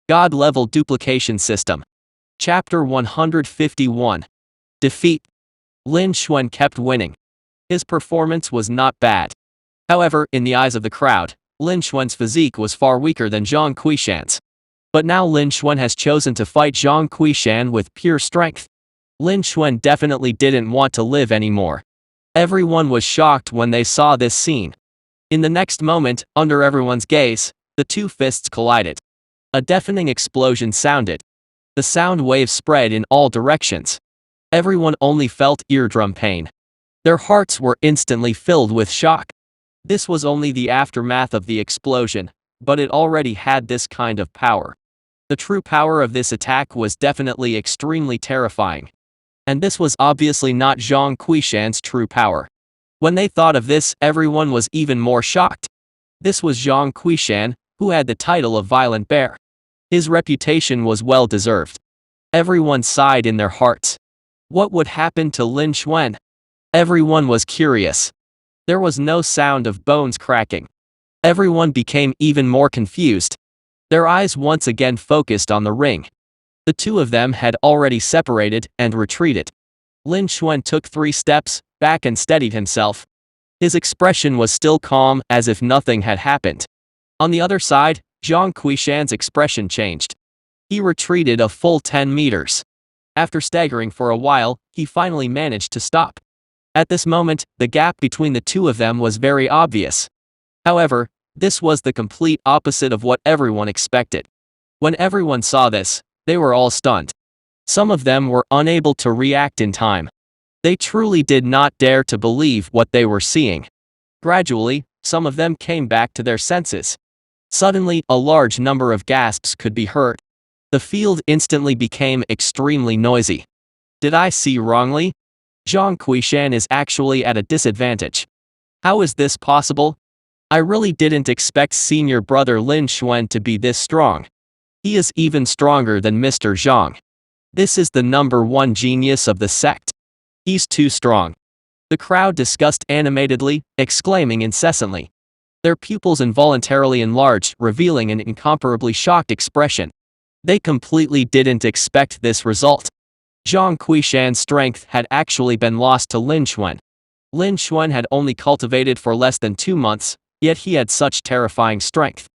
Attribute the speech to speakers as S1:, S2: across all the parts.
S1: God-level duplication system. Chapter 151. Defeat. Lin Xuan kept winning. His performance was not bad. However, in the eyes of the crowd, Lin Xuan's physique was far weaker than Zhang Quishan's. But now Lin Xuan has chosen to fight Zhang Quishan with pure strength. Lin Xuan definitely didn't want to live anymore. Everyone was shocked when they saw this scene. In the next moment, under everyone's gaze, the two fists collided. A deafening explosion sounded. The sound waves spread in all directions. Everyone only felt eardrum pain. Their hearts were instantly filled with shock. This was only the aftermath of the explosion, but it already had this kind of power. The true power of this attack was definitely extremely terrifying. And this was obviously not Zhang Quishan's true power. When they thought of this, everyone was even more shocked. This was Zhang Quishan, who had the title of Violent Bear. His reputation was well deserved. Everyone sighed in their hearts. What would happen to Lin Xuan? Everyone was curious. There was no sound of bones cracking. Everyone became even more confused. Their eyes once again focused on the ring. The two of them had already separated and retreated. Lin Xuan took 3 steps back and steadied himself. His expression was still calm, as if nothing had happened. On the other side, Zhang Quishan's expression changed. He retreated a full 10 meters. After staggering for a while, he finally managed to stop. At this moment, the gap between the two of them was very obvious. However, this was the complete opposite of what everyone expected. When everyone saw this, they were all stunned. Some of them were unable to react in time. They truly did not dare to believe what they were seeing. Gradually, some of them came back to their senses. Suddenly, a large number of gasps could be heard. The field instantly became extremely noisy. Did I see wrongly? Zhang Quishan is actually at a disadvantage. How is this possible? I really didn't expect senior brother Lin Xuan to be this strong. He is even stronger than Mr. Zhang. This is the #1 genius of the sect. He's too strong. The crowd discussed animatedly, exclaiming incessantly. Their pupils involuntarily enlarged, revealing an incomparably shocked expression. They completely didn't expect this result. Zhang Quishan's strength had actually been lost to Lin Xuan. Lin Xuan had only cultivated for less than 2 months, yet he had such terrifying strength.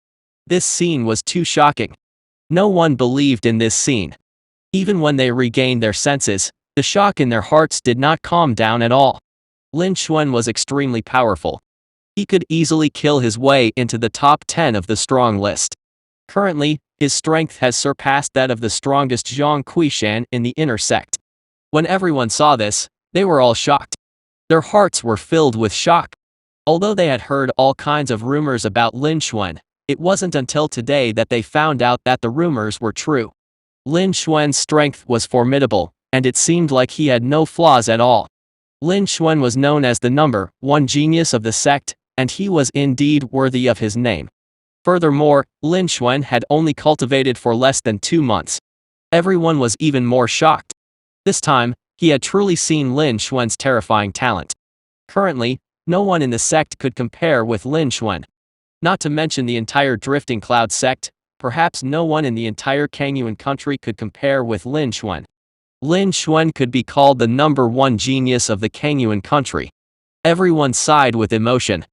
S1: This scene was too shocking. No one believed in this scene. Even when they regained their senses, the shock in their hearts did not calm down at all. Lin Xuan was extremely powerful. He could easily kill his way into the top 10 of the strong list. Currently, his strength has surpassed that of the strongest Zhang Quishan in the inner sect. When everyone saw this, they were all shocked. Their hearts were filled with shock. Although they had heard all kinds of rumors about Lin Xuan, it wasn't until today that they found out that the rumors were true. Lin Xuan's strength was formidable, and it seemed like he had no flaws at all. Lin Xuan was known as the #1 genius of the sect, and he was indeed worthy of his name. Furthermore, Lin Xuan had only cultivated for less than 2 months. Everyone was even more shocked. This time, he had truly seen Lin Xuan's terrifying talent. Currently, no one in the sect could compare with Lin Xuan. Not to mention the entire Drifting Cloud sect, perhaps no one in the entire Kangyuan country could compare with Lin Xuan. Lin Xuan could be called the #1 genius of the Kangyuan country. Everyone sighed with emotion.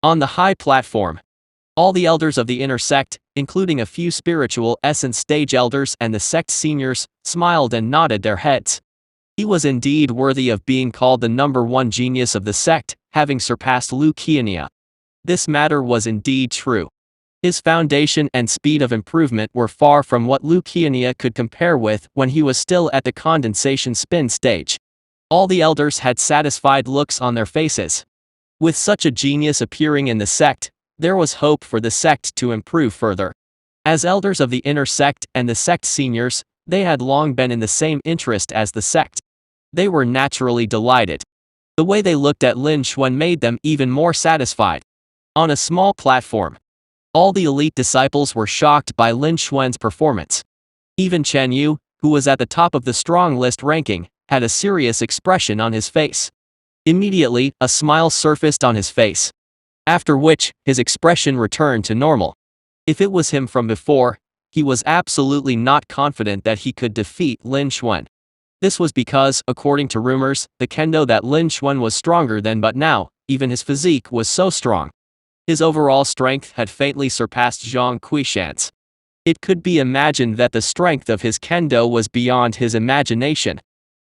S1: On the high platform, all the elders of the inner sect, including a few spiritual essence stage elders and the sect seniors, smiled and nodded their heads. He was indeed worthy of being called the #1 genius of the sect, having surpassed Lu Qiannia. This matter was indeed true. His foundation and speed of improvement were far from what Lu Qiannia could compare with when he was still at the condensation spin stage. All the elders had satisfied looks on their faces. With such a genius appearing in the sect, there was hope for the sect to improve further. As elders of the inner sect and the sect seniors, they had long been in the same interest as the sect. They were naturally delighted. The way they looked at Lin Xuan made them even more satisfied. On a small platform, all the elite disciples were shocked by Lin Xuan's performance. Even Chen Yu, who was at the top of the strong list ranking, had a serious expression on his face. Immediately, a smile surfaced on his face. After which, his expression returned to normal. If it was him from before, he was absolutely not confident that he could defeat Lin Xuan. This was because, according to rumors, the kendo that Lin Xuan was stronger than, but now, even his physique was so strong. His overall strength had faintly surpassed Zhang Qiushan's. It could be imagined that the strength of his kendo was beyond his imagination.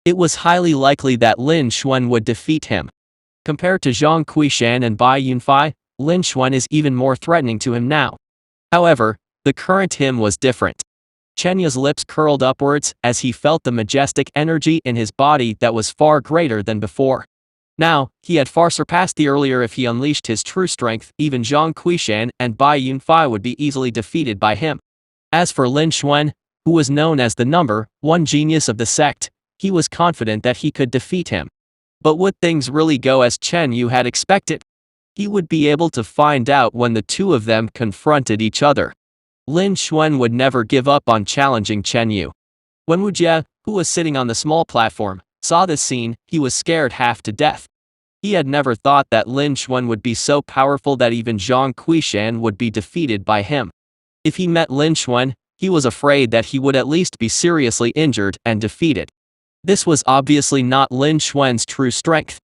S1: It was highly likely that Lin Xuan would defeat him. Compared to Zhang Qiushan and Bai Yunfei, Lin Xuan is even more threatening to him now. However, the current him was different. Chen Yu's lips curled upwards as he felt the majestic energy in his body that was far greater than before. Now, he had far surpassed the earlier. If he unleashed his true strength, even Zhang Qiushan and Bai Yunfei would be easily defeated by him. As for Lin Xuan, who was known as the number one genius of the sect, he was confident that he could defeat him. But would things really go as Chen Yu had expected? He would be able to find out when the two of them confronted each other. Lin Xuan would never give up on challenging Chen Yu. When Wu Jie, who was sitting on the small platform, saw this scene, he was scared half to death. He had never thought that Lin Xuan would be so powerful that even Zhang Qiushan would be defeated by him. If he met Lin Xuan, he was afraid that he would at least be seriously injured and defeated. This was obviously not Lin Xuan's true strength.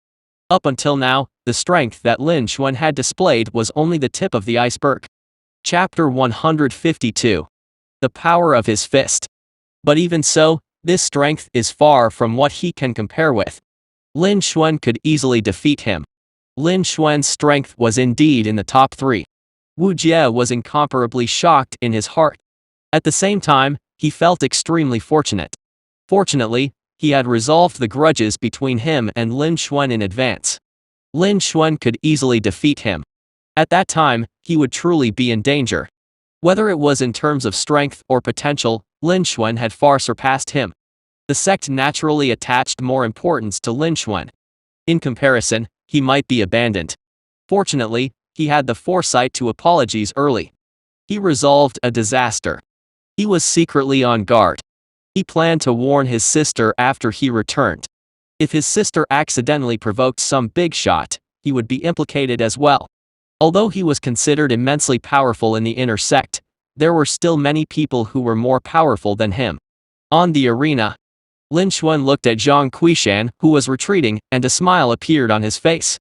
S1: Up until now, the strength that Lin Xuan had displayed was only the tip of the iceberg. Chapter 152. The power of his fist. But even so, this strength is far from what he can compare with. Lin Xuan could easily defeat him. Lin Xuan's strength was indeed in the top 3. Wu Jie was incomparably shocked in his heart. At the same time, he felt extremely fortunate. Fortunately, he had resolved the grudges between him and Lin Xuan in advance. Lin Xuan could easily defeat him. At that time, he would truly be in danger. Whether it was in terms of strength or potential, Lin Xuan had far surpassed him. The sect naturally attached more importance to Lin Xuan. In comparison, he might be abandoned. Fortunately, he had the foresight to apologize early. He resolved a disaster. He was secretly on guard. He planned to warn his sister after he returned. If his sister accidentally provoked some big shot, he would be implicated as well. Although he was considered immensely powerful in the inner sect, there were still many people who were more powerful than him. On the arena, Lin Xuan looked at Zhang Qiushan, who was retreating, and a smile appeared on his face.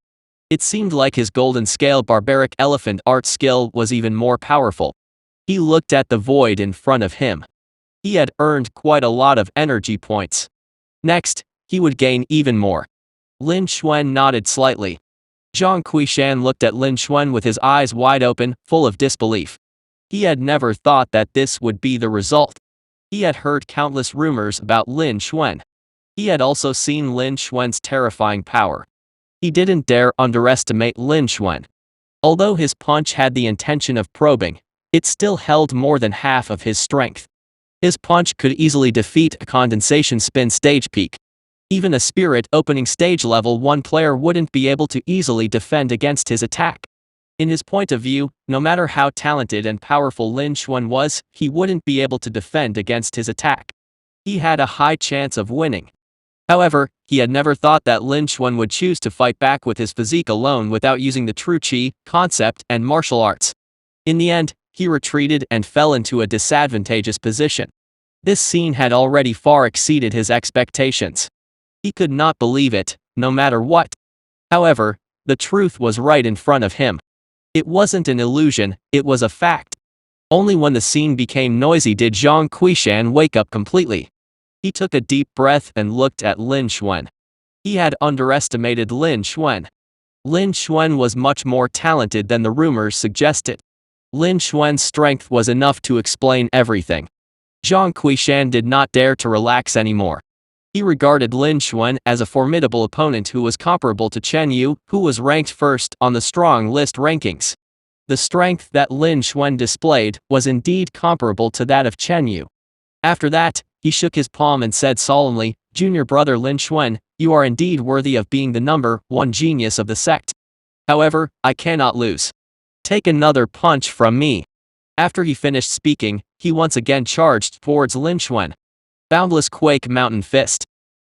S1: It seemed like his golden scale barbaric elephant art skill was even more powerful. He looked at the void in front of him. He had earned quite a lot of energy points. Next, he would gain even more. Lin Xuan nodded slightly. Zhang Qiushan looked at Lin Xuan with his eyes wide open, full of disbelief. He had never thought that this would be the result. He had heard countless rumors about Lin Xuan. He had also seen Lin Xuan's terrifying power. He didn't dare underestimate Lin Xuan. Although his punch had the intention of probing, it still held more than half of his strength. His punch could easily defeat a condensation spin stage peak. Even a spirit opening stage level 1 player wouldn't be able to easily defend against his attack. In his point of view, no matter how talented and powerful Lin Xuan was, he wouldn't be able to defend against his attack. He had a high chance of winning. However, he had never thought that Lin Xuan would choose to fight back with his physique alone without using the true Qi, concept, and martial arts. In the end, he retreated and fell into a disadvantageous position. This scene had already far exceeded his expectations. He could not believe it, no matter what. However, the truth was right in front of him. It wasn't an illusion, it was a fact. Only when the scene became noisy did Zhang Qiushan wake up completely. He took a deep breath and looked at Lin Xuan. He had underestimated Lin Xuan. Lin Xuan was much more talented than the rumors suggested. Lin Xuan's strength was enough to explain everything. Zhang Qiushan did not dare to relax anymore. He regarded Lin Xuan as a formidable opponent who was comparable to Chen Yu, who was ranked first on the strong list rankings. The strength that Lin Xuan displayed was indeed comparable to that of Chen Yu. After that, he shook his palm and said solemnly, "Junior brother Lin Xuan, you are indeed worthy of being the number one genius of the sect. However, I cannot lose. Take another punch from me." After he finished speaking, he once again charged towards Lin Xuan. Boundless Quake Mountain Fist.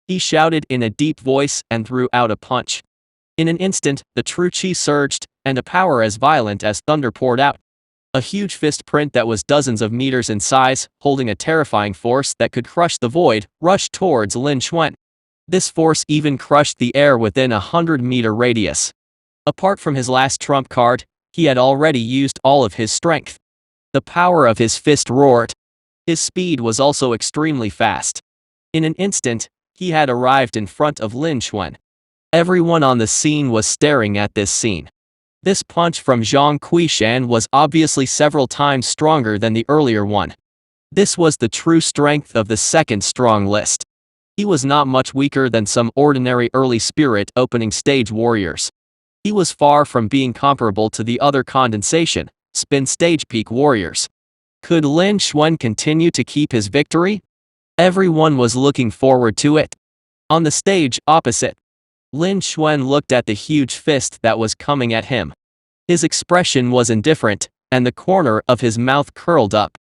S1: He shouted in a deep voice and threw out a punch. In an instant, the true Qi surged, and a power as violent as thunder poured out. A huge fist print that was dozens of meters in size, holding a terrifying force that could crush the void, rushed towards Lin Xuan. This force even crushed the air within a 100-meter radius. Apart from his last trump card, he had already used all of his strength. The power of his fist roared. His speed was also extremely fast. In an instant, he had arrived in front of Lin Xuan. Everyone on the scene was staring at this scene. This punch from Zhang Qiushan was obviously several times stronger than the earlier one. This was the true strength of the second strong list. He was not much weaker than some ordinary early spirit opening stage warriors. He was far from being comparable to the other condensation, spin stage peak warriors. Could Lin Xuan continue to keep his victory? Everyone was looking forward to it. On the stage opposite, Lin Xuan looked at the huge fist that was coming at him. His expression was indifferent, and the corner of his mouth curled up.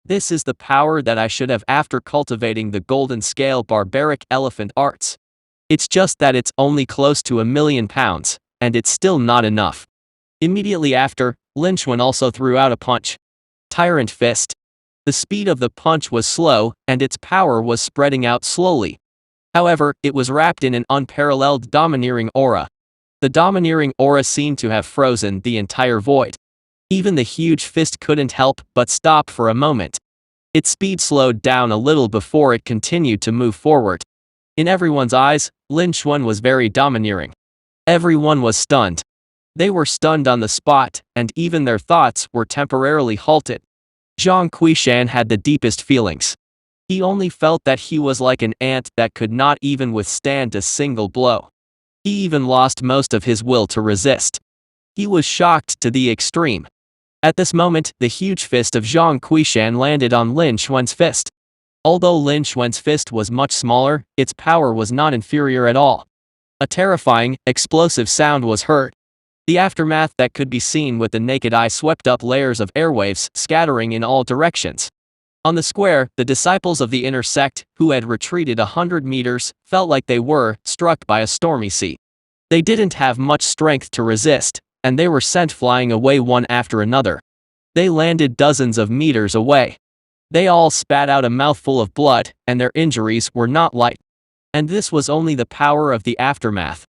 S1: This is the power that I should have after cultivating the golden scale barbaric elephant arts. It's just that it's only close to £1,000,000, and it's still not enough. Immediately after, Lin Xuan also threw out a punch. Tyrant Fist. The speed of the punch was slow, and its power was spreading out slowly. However, it was wrapped in an unparalleled domineering aura. The domineering aura seemed to have frozen the entire void. Even the huge fist couldn't help but stop for a moment. Its speed slowed down a little before it continued to move forward. In everyone's eyes, Lin Xuan was very domineering. Everyone was stunned. They were stunned on the spot, and even their thoughts were temporarily halted. Zhang Qiushan had the deepest feelings. He only felt that he was like an ant that could not even withstand a single blow. He even lost most of his will to resist. He was shocked to the extreme. At this moment, the huge fist of Zhang Qiushan landed on Lin Xuan's fist. Although Lin Xuan's fist was much smaller, its power was not inferior at all. A terrifying, explosive sound was heard. The aftermath that could be seen with the naked eye swept up layers of airwaves, scattering in all directions. On the square, the disciples of the inner sect, who had retreated 100 meters, felt like they were struck by a stormy sea. They didn't have much strength to resist, and they were sent flying away one after another. They landed dozens of meters away. They all spat out a mouthful of blood, and their injuries were not light. And this was only the power of the aftermath.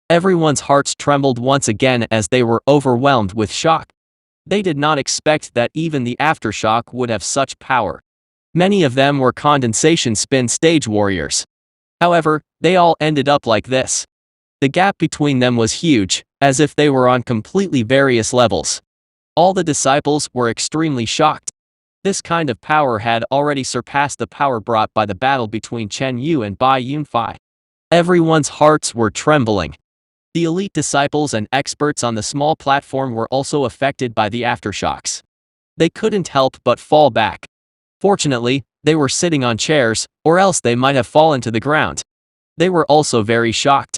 S1: Everyone's hearts trembled once again as they were overwhelmed with shock. They did not expect that even the aftershock would have such power. Many of them were condensation spin stage warriors. However, they all ended up like this. The gap between them was huge, as if they were on completely various levels. All the disciples were extremely shocked. This kind of power had already surpassed the power brought by the battle between Chen Yu and Bai Yunfei. Everyone's hearts were trembling. The elite disciples and experts on the small platform were also affected by the aftershocks. They couldn't help but fall back. Fortunately, they were sitting on chairs, or else they might have fallen to the ground. They were also very shocked.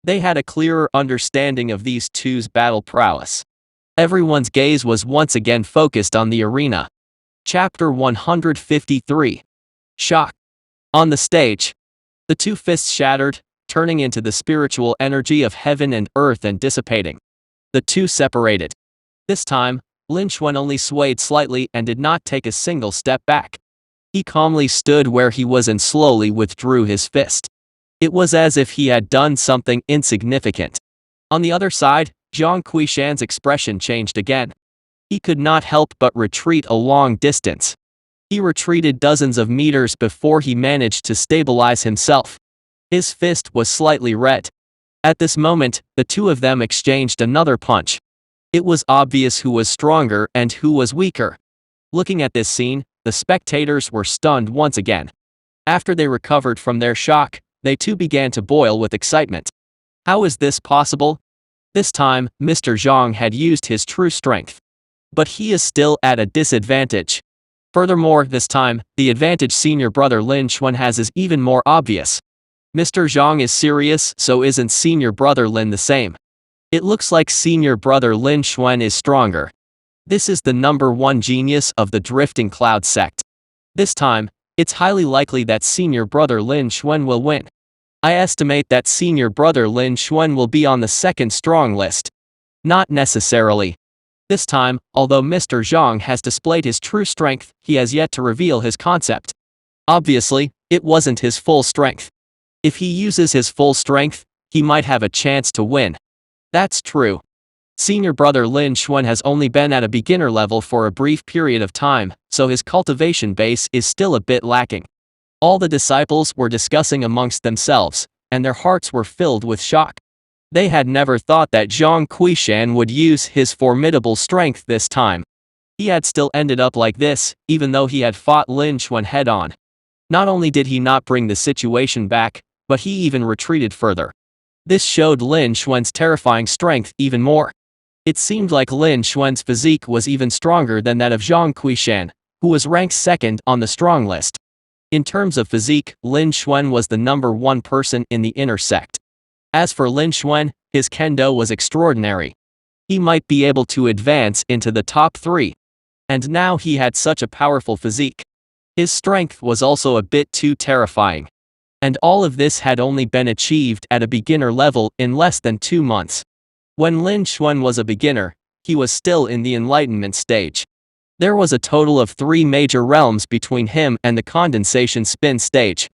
S1: They had a clearer understanding of these two's battle prowess. Everyone's gaze was once again focused on the arena. Chapter 153. Shock. On the stage, the two fists shattered, turning into the spiritual energy of heaven and earth and dissipating. The two separated. This time, Lin Xuan only swayed slightly and did not take a single step back. He calmly stood where he was and slowly withdrew his fist. It was as if he had done something insignificant. On the other side, Zhang Qiushan's expression changed again. He could not help but retreat a long distance. He retreated dozens of meters before he managed to stabilize himself. His fist was slightly red. At this moment, the two of them exchanged another punch. It was obvious who was stronger and who was weaker. Looking at this scene, the spectators were stunned once again. After they recovered from their shock, they too began to boil with excitement. How is this possible? This time, Mr. Zhang had used his true strength. But he is still at a disadvantage. Furthermore, this time, the advantage senior brother Lin Xuan has is even more obvious. Mr. Zhang is serious, so isn't senior brother Lin the same? It looks like senior brother Lin Xuan is stronger. This is the #1 genius of the Drifting Cloud sect. This time, it's highly likely that senior brother Lin Xuan will win. I estimate that senior brother Lin Xuan will be on the second strong list. Not necessarily. This time, although Mr. Zhang has displayed his true strength, he has yet to reveal his concept. Obviously, it wasn't his full strength. If he uses his full strength, he might have a chance to win. That's true. Senior brother Lin Xuan has only been at a beginner level for a brief period of time, so his cultivation base is still a bit lacking. All the disciples were discussing amongst themselves, and their hearts were filled with shock. They had never thought that Zhang Qiushan would use his formidable strength this time. He had still ended up like this, even though he had fought Lin Xuan head-on. Not only did he not bring the situation back, but he even retreated further. This showed Lin Xuan's terrifying strength even more. It seemed like Lin Xuan's physique was even stronger than that of Zhang Qiushan, who was ranked second on the strong list. In terms of physique, Lin Xuan was the #1 person in the inner sect. As for Lin Xuan, his kendo was extraordinary. He might be able to advance into the top 3. And now he had such a powerful physique. His strength was also a bit too terrifying. And all of this had only been achieved at a beginner level in less than 2 months. When Lin Xuan was a beginner, he was still in the enlightenment stage. There was a total of 3 major realms between him and the condensation spin stage.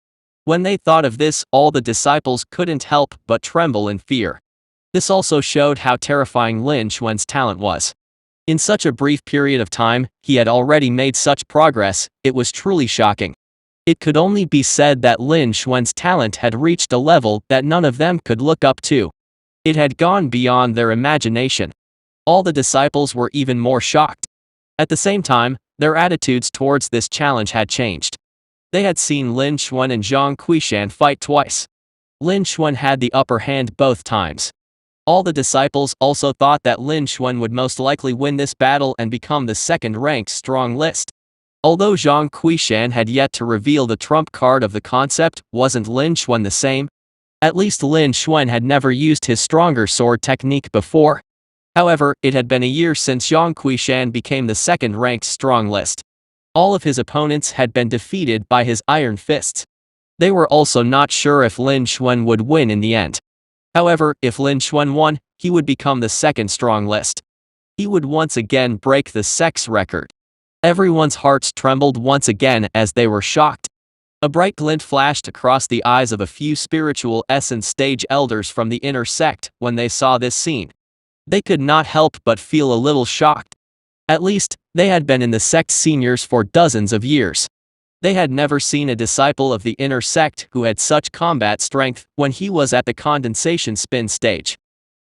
S1: When they thought of this, all the disciples couldn't help but tremble in fear. This also showed how terrifying Lin Xuan's talent was. In such a brief period of time, he had already made such progress, it was truly shocking. It could only be said that Lin Xuan's talent had reached a level that none of them could look up to. It had gone beyond their imagination. All the disciples were even more shocked. At the same time, their attitudes towards this challenge had changed. They had seen Lin Xuan and Zhang Qiushan fight twice. Lin Xuan had the upper hand both times. All the disciples also thought that Lin Xuan would most likely win this battle and become the second-ranked strong list. Although Zhang Qiushan had yet to reveal the trump card of the concept, wasn't Lin Xuan the same? At least Lin Xuan had never used his stronger sword technique before. However, it had been a year since Zhang Qiushan became the second-ranked strong list. All of his opponents had been defeated by his iron fists. They were also not sure if Lin Xuan would win in the end. However, if Lin Xuan won, he would become the second strong list. He would once again break the sex record. Everyone's hearts trembled once again as they were shocked. A bright glint flashed across the eyes of a few spiritual essence stage elders from the inner sect when they saw this scene. They could not help but feel a little shocked. At least, they had been in the sect's seniors for dozens of years. They had never seen a disciple of the inner sect who had such combat strength when he was at the condensation spin stage.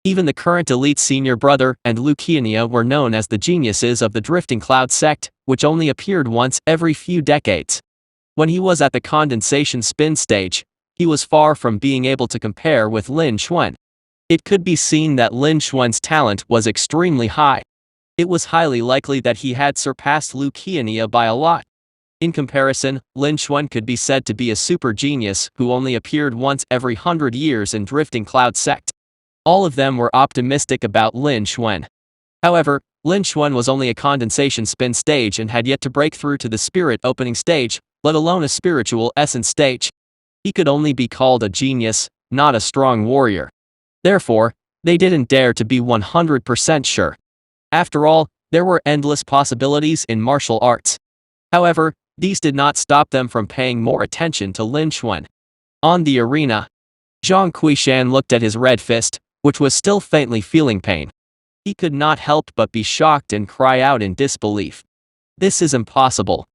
S1: Even the current elite senior brother and Luciania were known as the geniuses of the Drifting Cloud sect, which only appeared once every few decades. When he was at the condensation spin stage, he was far from being able to compare with Lin Xuan. It could be seen that Lin Xuan's talent was extremely high. It was highly likely that he had surpassed Luciania by a lot. In comparison, Lin Xuan could be said to be a super genius who only appeared once every 100 years in Drifting Cloud sect. All of them were optimistic about Lin Xuan. However, Lin Xuan was only a condensation spin stage and had yet to break through to the spirit opening stage, let alone a spiritual essence stage. He could only be called a genius, not a strong warrior. Therefore, they didn't dare to be 100% sure. After all, there were endless possibilities in martial arts. However, these did not stop them from paying more attention to Lin Xuan. On the arena, Zhang Qiushan looked at his red fist, which was still faintly feeling pain. He could not help but be shocked and cry out in disbelief. This is impossible.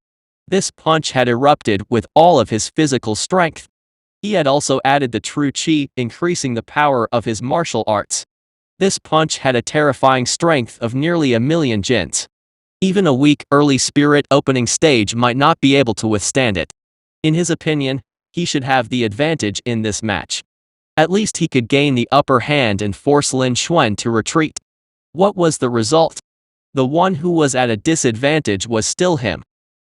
S1: This punch had erupted with all of his physical strength. He had also added the true qi, increasing the power of his martial arts. This punch had a terrifying strength of nearly 1,000,000 jins. Even a weak early spirit opening stage might not be able to withstand it. In his opinion, he should have the advantage in this match. At least he could gain the upper hand and force Lin Xuan to retreat. What was the result? The one who was at a disadvantage was still him.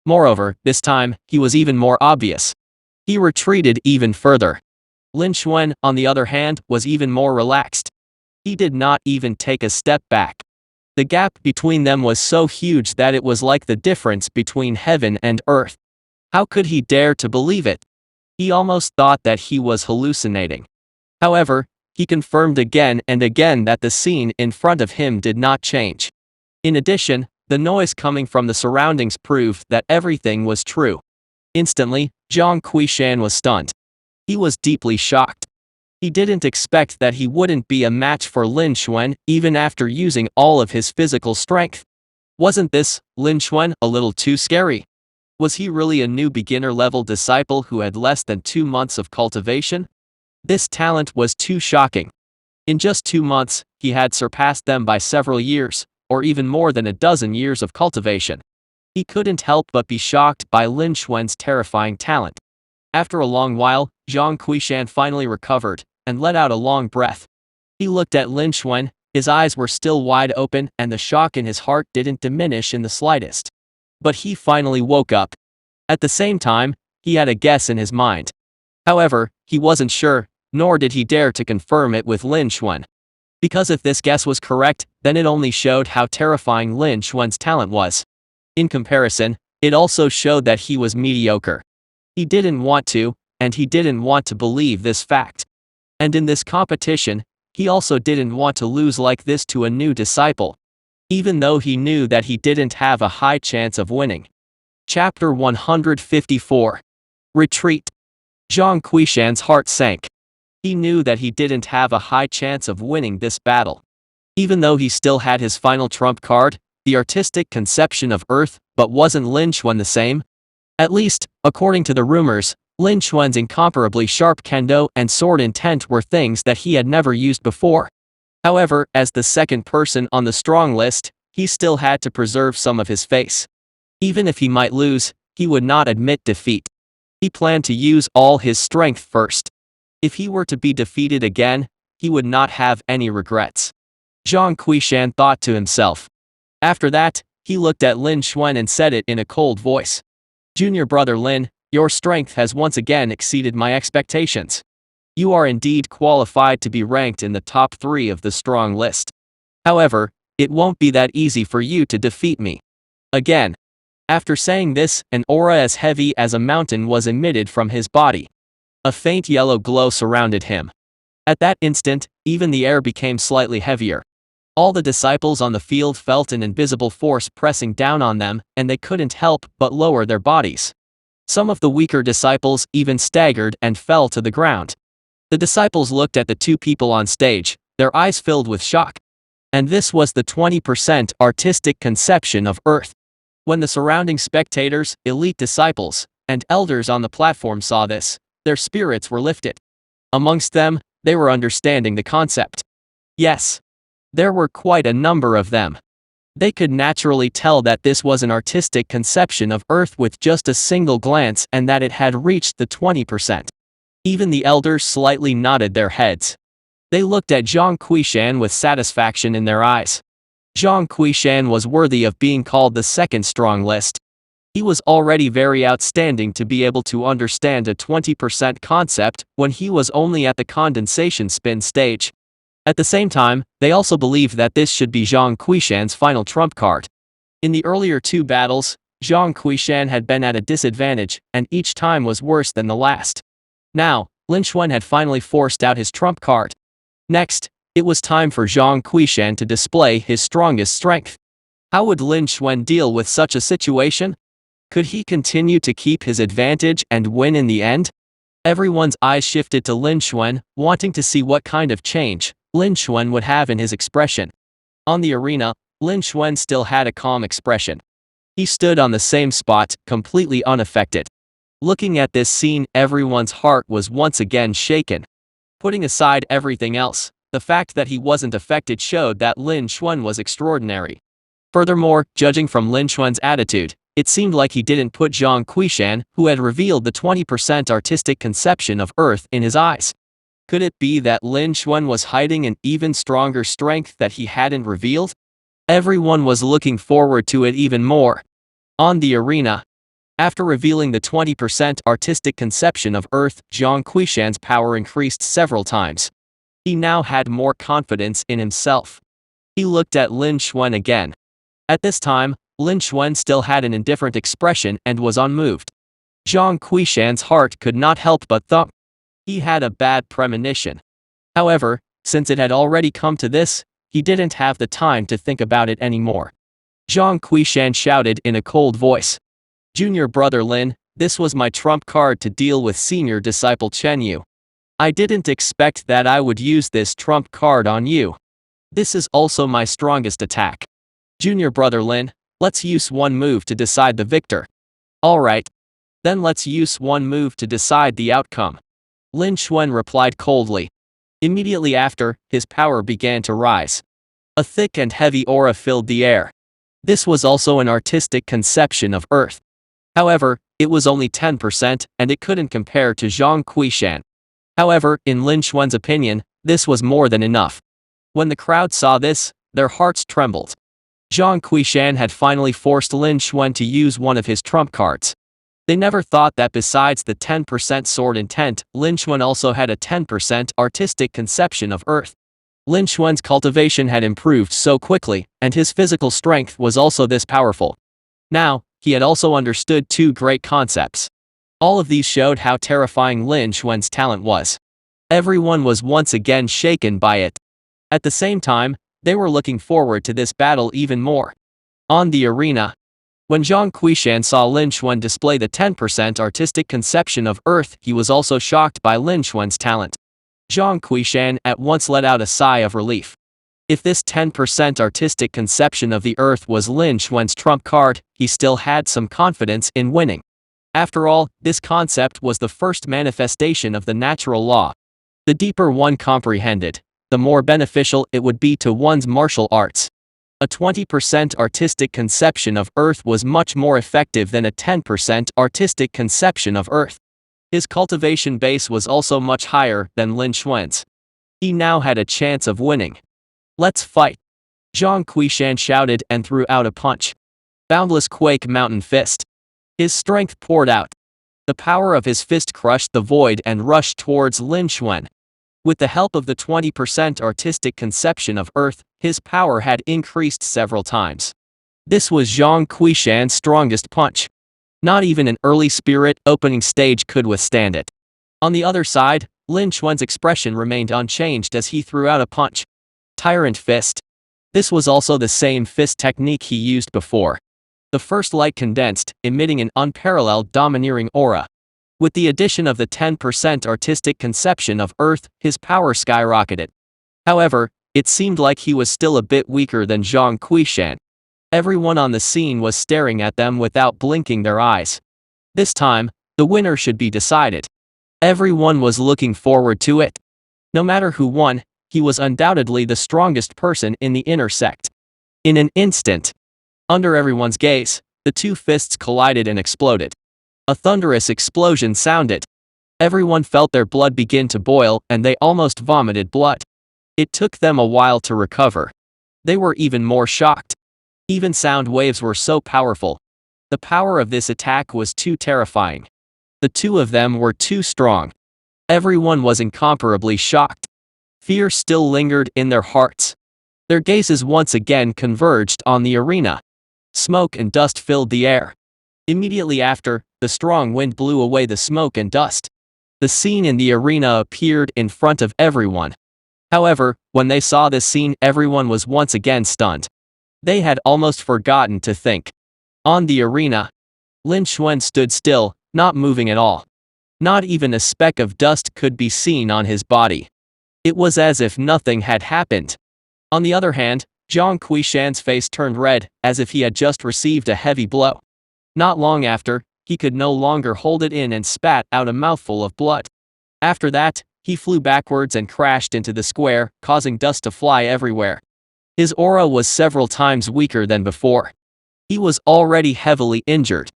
S1: Moreover, this time, he was even more obvious. He retreated even further. Lin Xuan, on the other hand, was even more relaxed. He did not even take a step back. The gap between them was so huge that it was like the difference between heaven and earth. How could he dare to believe it? He almost thought that he was hallucinating. However, he confirmed again and again that the scene in front of him did not change. In addition, the noise coming from the surroundings proved that everything was true. Instantly, Zhang Qiushan was stunned. He was deeply shocked. He didn't expect that he wouldn't be a match for Lin Xuan even after using all of his physical strength. Wasn't this, Lin Xuan, a little too scary? Was he really a new beginner-level disciple who had less than 2 months of cultivation? This talent was too shocking. In just 2 months, he had surpassed them by several years, or even more than a dozen years of cultivation. He couldn't help but be shocked by Lin Xuan's terrifying talent. After a long while, Zhang Qiushan finally recovered, and let out a long breath. He looked at Lin Xuan, his eyes were still wide open and the shock in his heart didn't diminish in the slightest. But he finally woke up. At the same time, he had a guess in his mind. However, he wasn't sure, nor did he dare to confirm it with Lin Xuan. Because if this guess was correct, then it only showed how terrifying Lin Xuan's talent was. In comparison, it also showed that he was mediocre. He didn't want to, and he didn't want to believe this fact. And in this competition, he also didn't want to lose like this to a new disciple, even though he knew that he didn't have a high chance of winning. Chapter 154. Retreat. Zhang Qiushan's heart sank. He knew that he didn't have a high chance of winning this battle. Even though he still had his final trump card, the artistic conception of Earth, but wasn't Lin Xuan the same? At least, according to the rumors, Lin Xuan's incomparably sharp kendo and sword intent were things that he had never used before. However, as the second person on the strong list, he still had to preserve some of his face. Even if he might lose, he would not admit defeat. He planned to use all his strength first. If he were to be defeated again, he would not have any regrets. Zhang Qiushan thought to himself. After that, he looked at Lin Xuan and said it in a cold voice. Junior brother Lin, your strength has once again exceeded my expectations. You are indeed qualified to be ranked in the top 3 of the strong list. However, it won't be that easy for you to defeat me. Again. After saying this, an aura as heavy as a mountain was emitted from his body. A faint yellow glow surrounded him. At that instant, even the air became slightly heavier. All the disciples on the field felt an invisible force pressing down on them, and they couldn't help but lower their bodies. Some of the weaker disciples even staggered and fell to the ground. The disciples looked at the 2 people on stage, their eyes filled with shock. And this was the 20% artistic conception of Earth. When the surrounding spectators, elite disciples, and elders on the platform saw this, their spirits were lifted. Amongst them, they were understanding the concept. Yes. There were quite a number of them. They could naturally tell that this was an artistic conception of Earth with just a single glance and that it had reached the 20%. Even the elders slightly nodded their heads. They looked at Zhang Qiushan with satisfaction in their eyes. Zhang Qiushan was worthy of being called the second strong list. He was already very outstanding to be able to understand a 20% concept when he was only at the condensation spin stage. At the same time, they also believed that this should be Zhang Qiushan's final trump card. In the earlier 2 battles, Zhang Qiushan had been at a disadvantage, and each time was worse than the last. Now, Lin Xuan had finally forced out his trump card. Next, it was time for Zhang Qiushan to display his strongest strength. How would Lin Xuan deal with such a situation? Could he continue to keep his advantage and win in the end? Everyone's eyes shifted to Lin Xuan, wanting to see what kind of change Lin Xuan would have in his expression. On the arena, Lin Xuan still had a calm expression. He stood on the same spot, completely unaffected. Looking at this scene, everyone's heart was once again shaken. Putting aside everything else, the fact that he wasn't affected showed that Lin Xuan was extraordinary. Furthermore, judging from Lin Xuan's attitude, it seemed like he didn't put Zhang Qiushan, who had revealed the 20% artistic conception of Earth, in his eyes. Could it be that Lin Xuan was hiding an even stronger strength that he hadn't revealed? Everyone was looking forward to it even more. On the arena. After revealing the 20% artistic conception of Earth, Zhang Qiushan's power increased several times. He now had more confidence in himself. He looked at Lin Xuan again. At this time, Lin Xuan still had an indifferent expression and was unmoved. Zhang Qiushan's heart could not help but thump. He had a bad premonition. However, since it had already come to this, he didn't have the time to think about it anymore. Zhang Qiushan shouted in a cold voice. Junior brother Lin, this was my trump card to deal with senior disciple Chen Yu. I didn't expect that I would use this trump card on you. This is also my strongest attack. Junior brother Lin, let's use one move to decide the victor. Alright. Then let's use one move to decide the outcome. Lin Xuan replied coldly. Immediately after, his power began to rise. A thick and heavy aura filled the air. This was also an artistic conception of Earth. However, it was only 10% and it couldn't compare to Zhang Qiushan. However, in Lin Xuan's opinion, this was more than enough. When the crowd saw this, their hearts trembled. Zhang Qiushan had finally forced Lin Xuan to use one of his trump cards. They never thought that besides the 10% sword intent, Lin Xuan also had a 10% artistic conception of Earth. Lin Xuan's cultivation had improved so quickly, and his physical strength was also this powerful. Now, he had also understood two great concepts. All of these showed how terrifying Lin Xuan's talent was. Everyone was once again shaken by it. At the same time, they were looking forward to this battle even more. On the arena, when Zhang Qiushan saw Lin Xuan display the 10% artistic conception of Earth, he was also shocked by Lin Xuan's talent. Zhang Qiushan at once let out a sigh of relief. If this 10% artistic conception of the Earth was Lin Xuan's trump card, he still had some confidence in winning. After all, this concept was the first manifestation of the natural law. The deeper one comprehended, the more beneficial it would be to one's martial arts. A 20% artistic conception of Earth was much more effective than a 10% artistic conception of Earth. His cultivation base was also much higher than Lin Xuan's. He now had a chance of winning. Let's fight! Zhang Qiushan shouted and threw out a punch. Boundless Quake Mountain Fist. His strength poured out. The power of his fist crushed the void and rushed towards Lin Xuan. With the help of the 20% artistic conception of Earth, his power had increased several times. This was Zhang Qiushan's strongest punch. Not even an early spirit opening stage could withstand it. On the other side, Lin Xuan's expression remained unchanged as he threw out a punch. Tyrant Fist. This was also the same fist technique he used before. The first light condensed, emitting an unparalleled domineering aura. With the addition of the 10% artistic conception of Earth, his power skyrocketed. However, it seemed like he was still a bit weaker than Zhang Qiushan. Everyone on the scene was staring at them without blinking their eyes. This time, the winner should be decided. Everyone was looking forward to it. No matter who won, he was undoubtedly the strongest person in the inner sect. In an instant, under everyone's gaze, the two fists collided and exploded. A thunderous explosion sounded. Everyone felt their blood begin to boil and they almost vomited blood. It took them a while to recover. They were even more shocked. Even sound waves were so powerful. The power of this attack was too terrifying. The two of them were too strong. Everyone was incomparably shocked. Fear still lingered in their hearts. Their gazes once again converged on the arena. Smoke and dust filled the air. Immediately after, the strong wind blew away the smoke and dust. The scene in the arena appeared in front of everyone. However, when they saw this scene, everyone was once again stunned. They had almost forgotten to think. On the arena, Lin Xuan stood still, not moving at all. Not even a speck of dust could be seen on his body. It was as if nothing had happened. On the other hand, Zhang Qiushan's face turned red, as if he had just received a heavy blow. Not long after, he could no longer hold it in and spat out a mouthful of blood. After that, he flew backwards and crashed into the square, causing dust to fly everywhere. His aura was several times weaker than before. He was already heavily injured.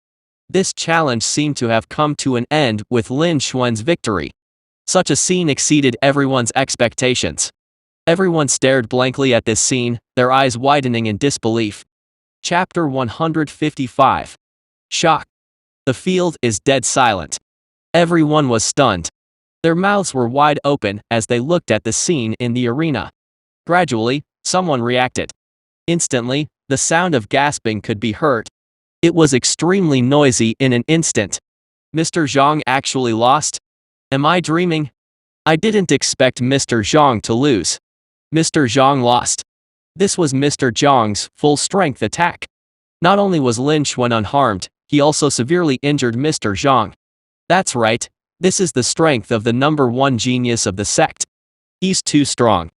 S1: This challenge seemed to have come to an end with Lin Xuan's victory. Such a scene exceeded everyone's expectations. Everyone stared blankly at this scene, their eyes widening in disbelief. Chapter 155. Shock. The field is dead silent. Everyone was stunned. Their mouths were wide open as they looked at the scene in the arena. Gradually, someone reacted. Instantly, the sound of gasping could be heard. It was extremely noisy in an instant. Mr. Zhang actually lost? Am I dreaming? I didn't expect Mr. Zhang to lose. Mr. Zhang lost. This was Mr. Zhang's full-strength attack. Not only was Lin Xuan unharmed, he also severely injured Mr. Zhang. That's right, this is the strength of the number one genius of the sect. He's too strong.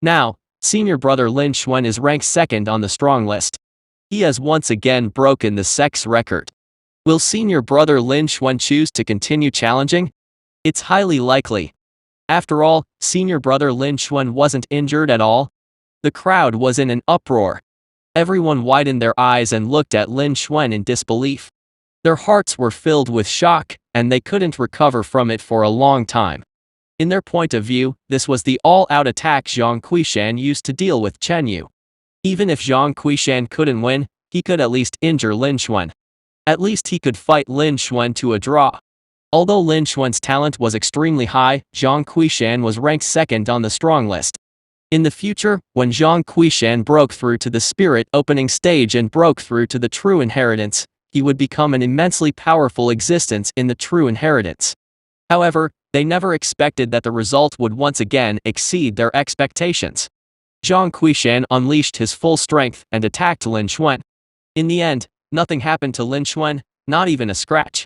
S1: Now, senior brother Lin Xuan is ranked second on the strong list. He has once again broken the sect's record. Will senior brother Lin Xuan choose to continue challenging? It's highly likely. After all, senior brother Lin Xuan wasn't injured at all. The crowd was in an uproar. Everyone widened their eyes and looked at Lin Xuan in disbelief. Their hearts were filled with shock, and they couldn't recover from it for a long time. In their point of view, this was the all-out attack Zhang Qiushan used to deal with Chen Yu. Even if Zhang Qiushan couldn't win, he could at least injure Lin Xuan. At least he could fight Lin Xuan to a draw. Although Lin Xuan's talent was extremely high, Zhang Qiushan was ranked second on the strong list. In the future, when Zhang Qiushan broke through to the spirit opening stage and broke through to the true inheritance, he would become an immensely powerful existence in the true inheritance. However, they never expected that the result would once again exceed their expectations. Zhang Qiushan unleashed his full strength and attacked Lin Xuan. In the end, nothing happened to Lin Xuan, not even a scratch.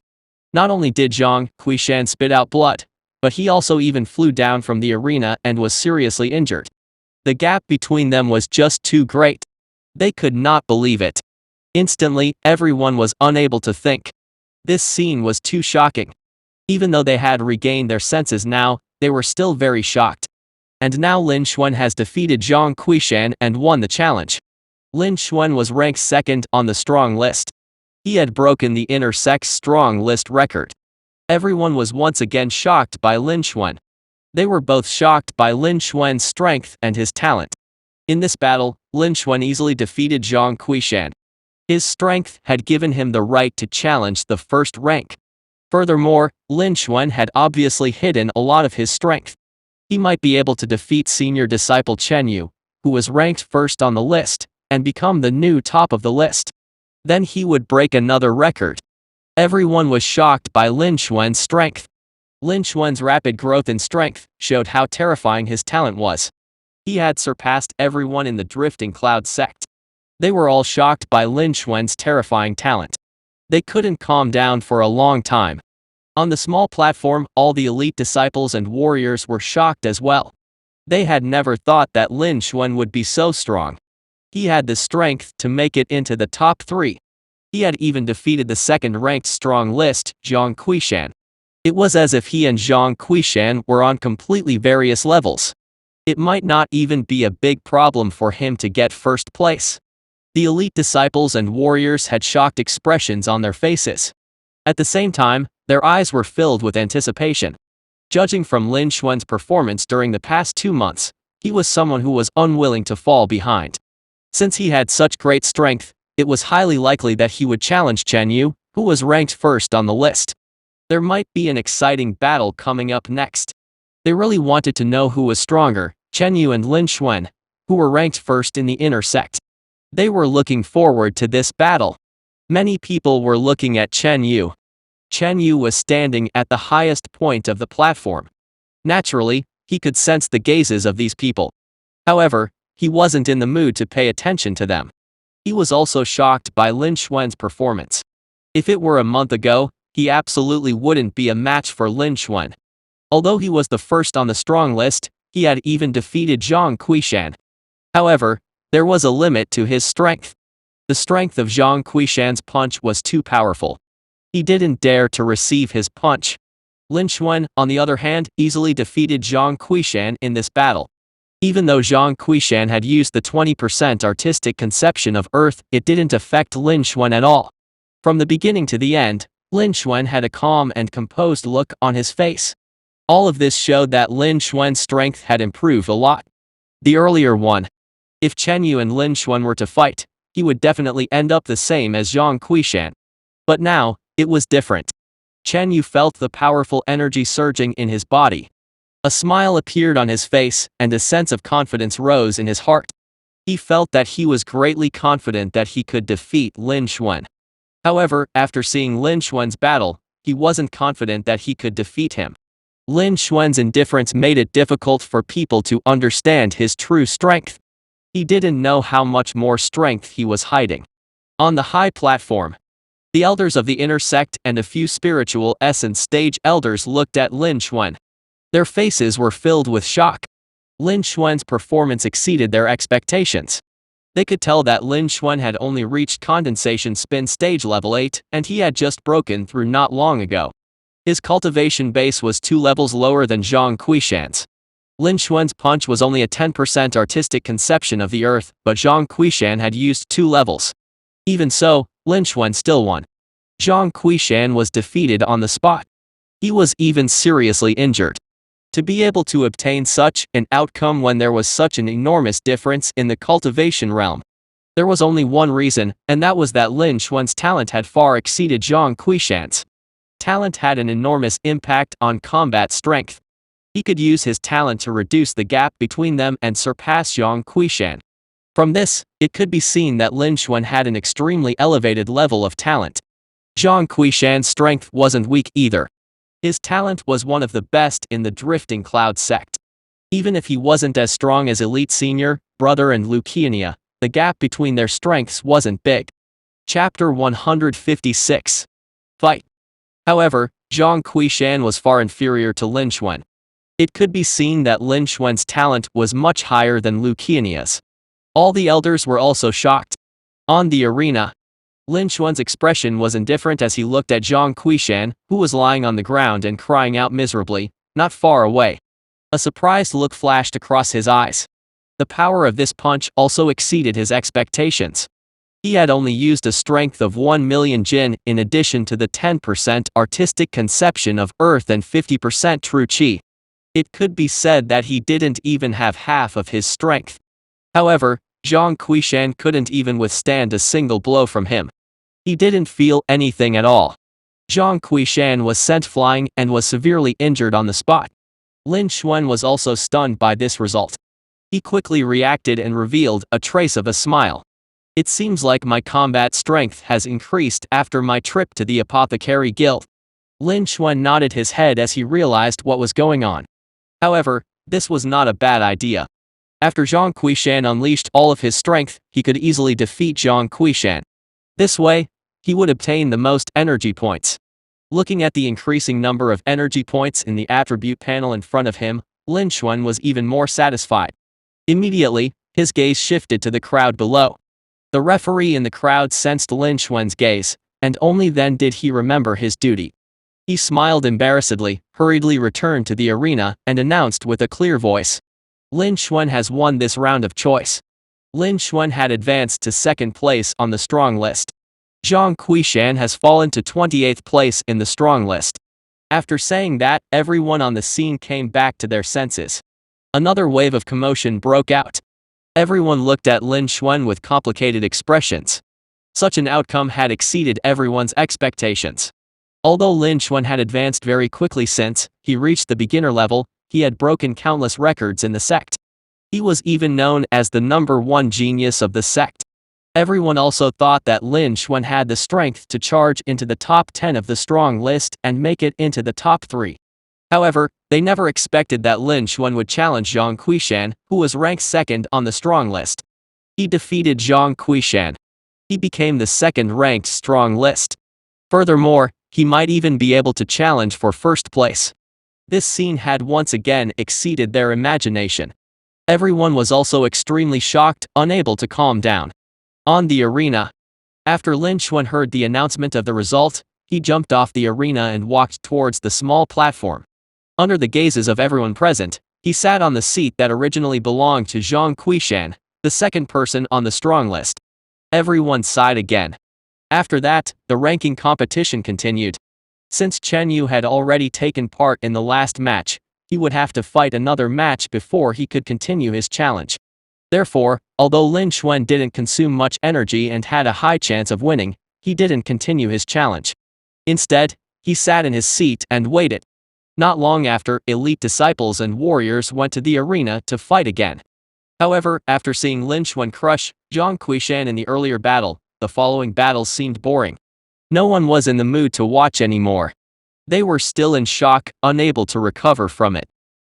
S1: Not only did Zhang Qiushan spit out blood, but he also even flew down from the arena and was seriously injured. The gap between them was just too great. They could not believe it. Instantly, everyone was unable to think. This scene was too shocking. Even though they had regained their senses now, they were still very shocked. And now Lin Xuan has defeated Zhang Qiushan and won the challenge. Lin Xuan was ranked second on the strong list. He had broken the inner sect's strong list record. Everyone was once again shocked by Lin Xuan. They were both shocked by Lin Xuan's strength and his talent. In this battle, Lin Xuan easily defeated Zhang Qiushan. His strength had given him the right to challenge the first rank. Furthermore, Lin Xuan had obviously hidden a lot of his strength. He might be able to defeat senior disciple Chen Yu, who was ranked first on the list, and become the new top of the list. Then he would break another record. Everyone was shocked by Lin Xuan's strength. Lin Xuan's rapid growth in strength showed how terrifying his talent was. He had surpassed everyone in the Drifting Cloud sect. They were all shocked by Lin Xuan's terrifying talent. They couldn't calm down for a long time. On the small platform, all the elite disciples and warriors were shocked as well. They had never thought that Lin Xuan would be so strong. He had the strength to make it into the top 3. He had even defeated the second-ranked strong list, Zhang Qiushan. It was as if he and Zhang Qiushan were on completely various levels. It might not even be a big problem for him to get first place. The elite disciples and warriors had shocked expressions on their faces. At the same time, their eyes were filled with anticipation. Judging from Lin Xuan's performance during the past 2 months, he was someone who was unwilling to fall behind. Since he had such great strength, it was highly likely that he would challenge Chen Yu, who was ranked first on the list. There might be an exciting battle coming up next. They really wanted to know who was stronger, Chen Yu and Lin Xuan, who were ranked first in the inner sect. They were looking forward to this battle. Many people were looking at Chen Yu. Chen Yu was standing at the highest point of the platform. Naturally, he could sense the gazes of these people. However, he wasn't in the mood to pay attention to them. He was also shocked by Lin Xuan's performance. If it were a month ago, he absolutely wouldn't be a match for Lin Xuan. Although he was the first on the strong list, he had even defeated Zhang Qiushan. However, there was a limit to his strength. The strength of Zhang Qiushan's punch was too powerful. He didn't dare to receive his punch. Lin Xuan, on the other hand, easily defeated Zhang Qiushan in this battle. Even though Zhang Qiushan had used the 20% artistic conception of Earth, it didn't affect Lin Xuan at all. From the beginning to the end, Lin Xuan had a calm and composed look on his face. All of this showed that Lin Xuan's strength had improved a lot. The earlier one. If Chen Yu and Lin Xuan were to fight, he would definitely end up the same as Zhang Qiushan. But now, it was different. Chen Yu felt the powerful energy surging in his body. A smile appeared on his face, and a sense of confidence rose in his heart. He felt that he was greatly confident that he could defeat Lin Xuan. However, after seeing Lin Xuan's battle, he wasn't confident that he could defeat him. Lin Xuan's indifference made it difficult for people to understand his true strength. He didn't know how much more strength he was hiding. On the high platform, the elders of the inner sect and a few spiritual essence stage elders looked at Lin Xuan. Their faces were filled with shock. Lin Xuan's performance exceeded their expectations. They could tell that Lin Xuan had only reached condensation spin stage level 8, and he had just broken through not long ago. His cultivation base was 2 levels lower than Zhang Qiushan's. Lin Xuan's punch was only a 10% artistic conception of the earth, but Zhang Qiushan had used 2 levels. Even so, Lin Xuan still won. Zhang Qiushan was defeated on the spot. He was even seriously injured. To be able to obtain such an outcome when there was such an enormous difference in the cultivation realm, there was only one reason, and that was that Lin Xuan's talent had far exceeded Zhang Qiushan's. Talent had an enormous impact on combat strength. He could use his talent to reduce the gap between them and surpass Zhang Qiushan. From this, it could be seen that Lin Xuan had an extremely elevated level of talent. Zhang Qiushan's strength wasn't weak either. His talent was one of the best in the Drifting Cloud sect. Even if he wasn't as strong as Elite Senior, Brother and Lucania, the gap between their strengths wasn't big. Chapter 156. Fight. However, Zhang Qiushan was far inferior to Lin Xuan. It could be seen that Lin Xuan's talent was much higher than Lucania's. All the elders were also shocked. On the arena, Lin Xuan's expression was indifferent as he looked at Zhang Qiushan, who was lying on the ground and crying out miserably, not far away. A surprised look flashed across his eyes. The power of this punch also exceeded his expectations. He had only used a strength of 1 million Jin in addition to the 10% artistic conception of earth and 50% true Qi. It could be said that he didn't even have half of his strength. However, Zhang Qiushan couldn't even withstand a single blow from him. He didn't feel anything at all. Zhang Qiushan was sent flying and was severely injured on the spot. Lin Xuan was also stunned by this result. He quickly reacted and revealed a trace of a smile. It seems like my combat strength has increased after my trip to the Apothecary Guild. Lin Xuan nodded his head as he realized what was going on. However, this was not a bad idea. After Zhang Qiushan unleashed all of his strength, he could easily defeat Zhang Qiushan. This way, he would obtain the most energy points. Looking at the increasing number of energy points in the attribute panel in front of him, Lin Xuan was even more satisfied. Immediately, his gaze shifted to the crowd below. The referee in the crowd sensed Lin Xuan's gaze, and only then did he remember his duty. He smiled embarrassedly, hurriedly returned to the arena, and announced with a clear voice, "Lin Xuan has won this round of choice." Lin Xuan had advanced to 2nd place on the strong list. Zhang Qiushan has fallen to 28th place in the strong list. After saying that, everyone on the scene came back to their senses. Another wave of commotion broke out. Everyone looked at Lin Xuan with complicated expressions. Such an outcome had exceeded everyone's expectations. Although Lin Xuan had advanced very quickly since he reached the beginner level, he had broken countless records in the sect. He was even known as the #1 genius of the sect. Everyone also thought that Lin Xuan had the strength to charge into the top 10 of the strong list and make it into the top 3. However, they never expected that Lin Xuan would challenge Zhang Qiushan, who was ranked 2nd on the strong list. He defeated Zhang Qiushan. He became the 2nd-ranked strong list. Furthermore, he might even be able to challenge for 1st place. This scene had once again exceeded their imagination. Everyone was also extremely shocked, unable to calm down. On the arena, after Lin Xuan heard the announcement of the result, he jumped off the arena and walked towards the small platform. Under the gazes of everyone present, he sat on the seat that originally belonged to Zhang Qiushan, the 2nd person on the strong list. Everyone sighed again. After that, the ranking competition continued. Since Chen Yu had already taken part in the last match, he would have to fight another match before he could continue his challenge. Therefore, although Lin Xuan didn't consume much energy and had a high chance of winning, he didn't continue his challenge. Instead, he sat in his seat and waited. Not long after, elite disciples and warriors went to the arena to fight again. However, after seeing Lin Xuan crush Zhang Qiushan in the earlier battle, the following battles seemed boring. No one was in the mood to watch anymore. They were still in shock, unable to recover from it.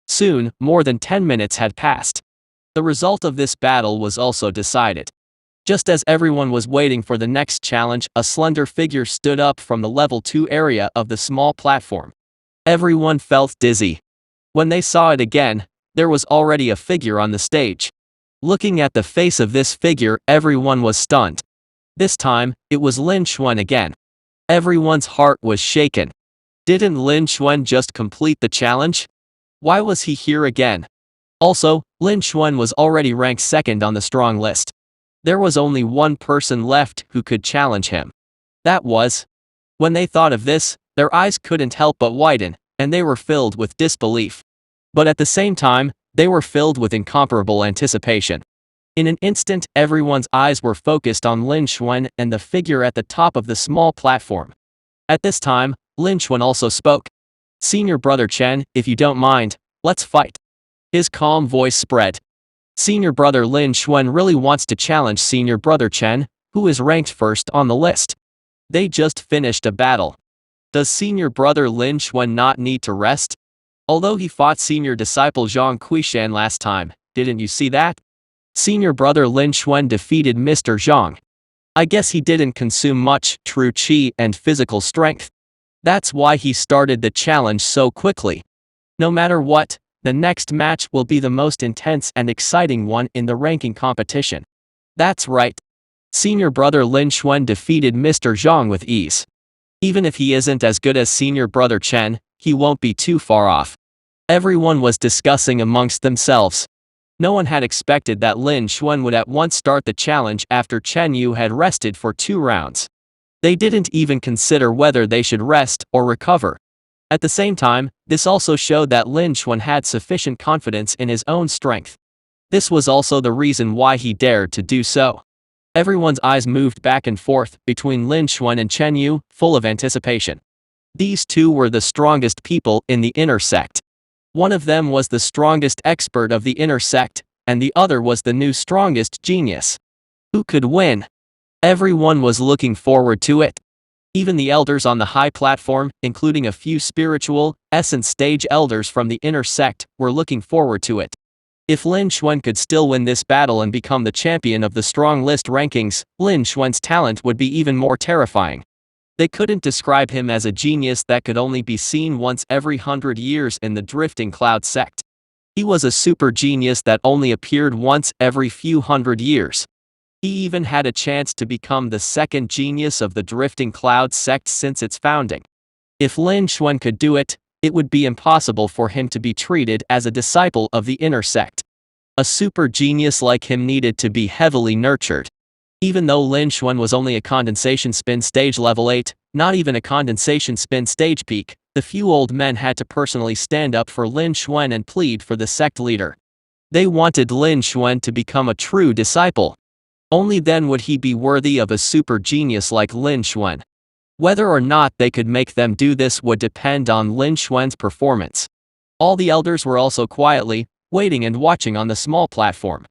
S1: Soon, more than 10 minutes had passed. The result of this battle was also decided. Just as everyone was waiting for the next challenge, a slender figure stood up from the level 2 area of the small platform. Everyone felt dizzy. When they saw it again, there was already a figure on the stage. Looking at the face of this figure, everyone was stunned. This time, it was Lin Xuan again. Everyone's heart was shaken. Didn't Lin Xuan just complete the challenge? Why was he here again? Also, Lin Xuan was already ranked second on the strong list. There was only one person left who could challenge him. That was. When they thought of this, their eyes couldn't help but widen, and they were filled with disbelief. But at the same time, they were filled with incomparable anticipation. In an instant, everyone's eyes were focused on Lin Xuan and the figure at the top of the small platform. At this time, Lin Xuan also spoke. "Senior brother Chen, if you don't mind, let's fight." His calm voice spread. Senior brother Lin Xuan really wants to challenge senior brother Chen, who is ranked first on the list. They just finished a battle. Does senior brother Lin Xuan not need to rest? Although he fought senior disciple Zhang Quishan last time, didn't you see that? Senior brother Lin Xuan defeated Mr. Zhang. I guess he didn't consume much true qi and physical strength. That's why he started the challenge so quickly. No matter what, the next match will be the most intense and exciting one in the ranking competition. That's right. Senior brother Lin Xuan defeated Mr. Zhang with ease. Even if he isn't as good as senior brother Chen, he won't be too far off. Everyone was discussing amongst themselves. No one had expected that Lin Xuan would at once start the challenge after Chen Yu had rested for 2 rounds. They didn't even consider whether they should rest or recover. At the same time, this also showed that Lin Xuan had sufficient confidence in his own strength. This was also the reason why he dared to do so. Everyone's eyes moved back and forth between Lin Xuan and Chen Yu, full of anticipation. These two were the strongest people in the inner sect. One of them was the strongest expert of the inner sect, and the other was the new strongest genius. Who could win? Everyone was looking forward to it. Even the elders on the high platform, including a few spiritual, essence stage elders from the inner sect, were looking forward to it. If Lin Xuan could still win this battle and become the champion of the strong list rankings, Lin Xuan's talent would be even more terrifying. They couldn't describe him as a genius that could only be seen once every 100 years in the Drifting Cloud sect. He was a super genius that only appeared once every few hundred years. He even had a chance to become the second genius of the Drifting Cloud sect since its founding. If Lin Xuan could do it, it would be impossible for him to be treated as a disciple of the inner sect. A super genius like him needed to be heavily nurtured. Even though Lin Xuan was only a condensation spin stage level 8, not even a condensation spin stage peak, the few old men had to personally stand up for Lin Xuan and plead for the sect leader. They wanted Lin Xuan to become a true disciple. Only then would he be worthy of a super genius like Lin Xuan. Whether or not they could make them do this would depend on Lin Xuan's performance. All the elders were also quietly waiting and watching on the small platform.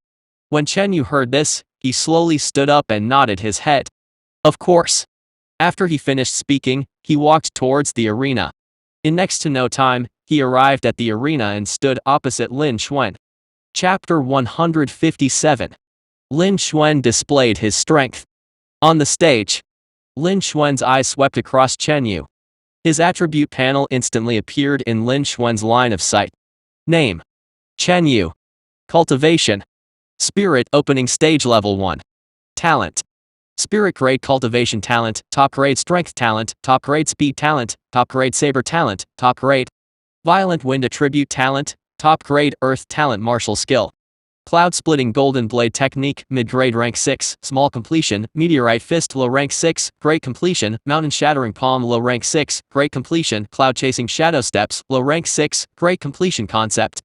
S1: When Chen Yu heard this, he slowly stood up and nodded his head. Of course. After he finished speaking, he walked towards the arena. In next to no time, he arrived at the arena and stood opposite Lin Xuan. Chapter 157. Lin Xuan displayed his strength. On the stage, Lin Xuan's eyes swept across Chen Yu. His attribute panel instantly appeared in Lin Xuan's line of sight. Name: Chen Yu. Cultivation: Spirit opening stage level 1. Talent: Spirit grade cultivation talent, top grade strength talent, top grade speed talent, top grade saber talent, top grade violent wind attribute talent, top grade earth talent martial skill. Cloud Splitting Golden Blade Technique, mid-grade rank 6, Small Completion, Meteorite Fist low rank 6, Great Completion, Mountain Shattering Palm low rank 6, Great Completion, Cloud Chasing Shadow Steps, low rank 6, Great Completion Concept.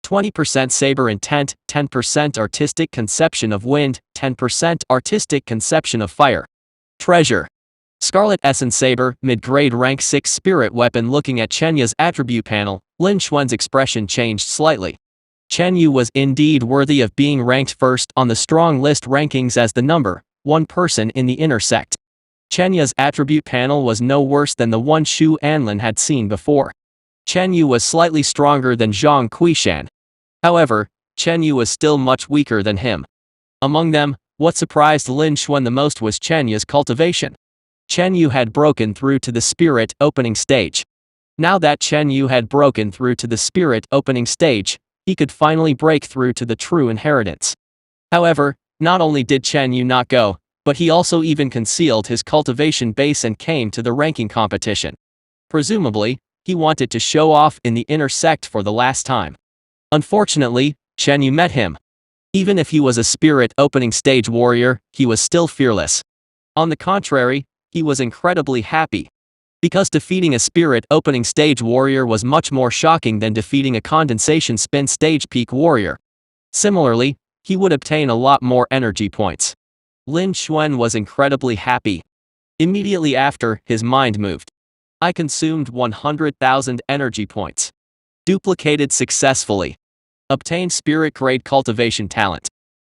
S1: 20% Saber Intent, 10% Artistic Conception of Wind, 10% Artistic Conception of Fire. Treasure: Scarlet Essence Saber, mid-grade rank 6 Spirit Weapon. Looking at Chen Yu's attribute panel, Lin Xuan's expression changed slightly. Chen Yu was indeed worthy of being ranked first on the strong list rankings as the number 1 person in the inner sect. Chen Yu's attribute panel was no worse than the one Xu Anlin had seen before. Chen Yu was slightly stronger than Zhang Quishan. However, Chen Yu was still much weaker than him. Among them, What surprised Lin Xuan the most was Chen Yu's cultivation. Chen Yu had broken through to the spirit opening stage. Now that Chen Yu had broken through to the spirit opening stage, he could finally break through to the true inheritance. However, not only did Chen Yu not go, but he also even concealed his cultivation base and came to the ranking competition. Presumably, he wanted to show off in the inner sect for the last time. Unfortunately, Chen Yu met him. Even if he was a spirit opening stage warrior, he was still fearless. On the contrary, he was incredibly happy. Because defeating a spirit opening stage warrior was much more shocking than defeating a condensation spin stage peak warrior. Similarly, he would obtain a lot more energy points. Lin Xuan was incredibly happy. Immediately after, his mind moved. I consumed 100,000 energy points. Duplicated successfully. Obtained spirit grade cultivation talent.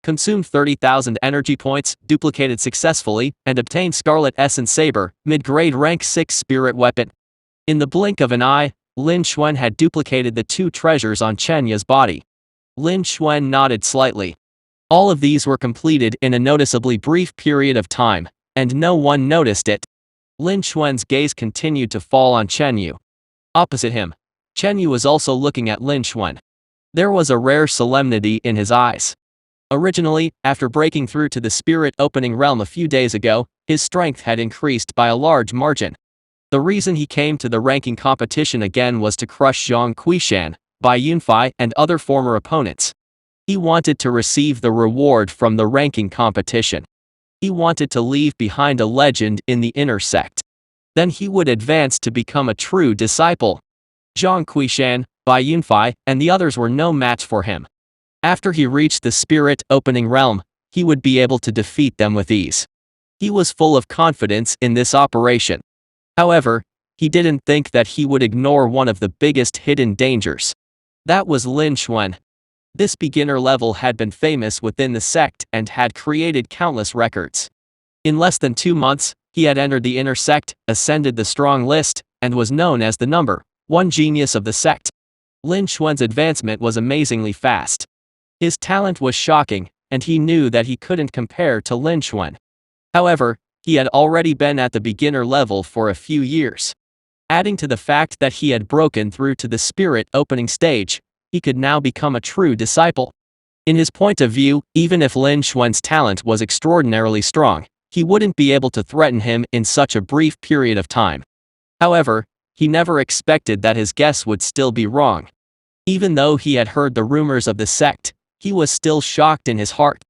S1: Consumed 30,000 energy points, duplicated successfully, and obtained Scarlet Essence Saber, mid-grade rank 6 spirit weapon. In the blink of an eye, Lin Xuan had duplicated the two treasures on Chen Yu's body. Lin Xuan nodded slightly. All of these were completed in a noticeably brief period of time, and no one noticed it. Lin Xuan's gaze continued to fall on Chen Yu. Opposite him, Chen Yu was also looking at Lin Xuan. There was a rare solemnity in his eyes. Originally, after breaking through to the spirit opening realm a few days ago, his strength had increased by a large margin. The reason he came to the ranking competition again was to crush Zhang Quishan, Bai Yunfei, and other former opponents. He wanted to receive the reward from the ranking competition. He wanted to leave behind a legend in the inner sect. Then he would advance to become a true disciple. Zhang Quishan, Bai Yunfei, and the others were no match for him. After he reached the spirit opening realm, he would be able to defeat them with ease. He was full of confidence in this operation. However, he didn't think that he would ignore one of the biggest hidden dangers. That was Lin Xuan. This beginner level had been famous within the sect and had created countless records. In less than 2 months, he had entered the inner sect, ascended the strong list, and was known as the number 1 genius of the sect. Lin Xuan's advancement was amazingly fast. His talent was shocking, and he knew that he couldn't compare to Lin Xuan. However, he had already been at the beginner level for a few years. Adding to the fact that he had broken through to the spirit opening stage, he could now become a true disciple. In his point of view, even if Lin Xuan's talent was extraordinarily strong, he wouldn't be able to threaten him in such a brief period of time. However, he never expected that his guess would still be wrong. Even though he had heard the rumors of the sect, he was still shocked in his heart.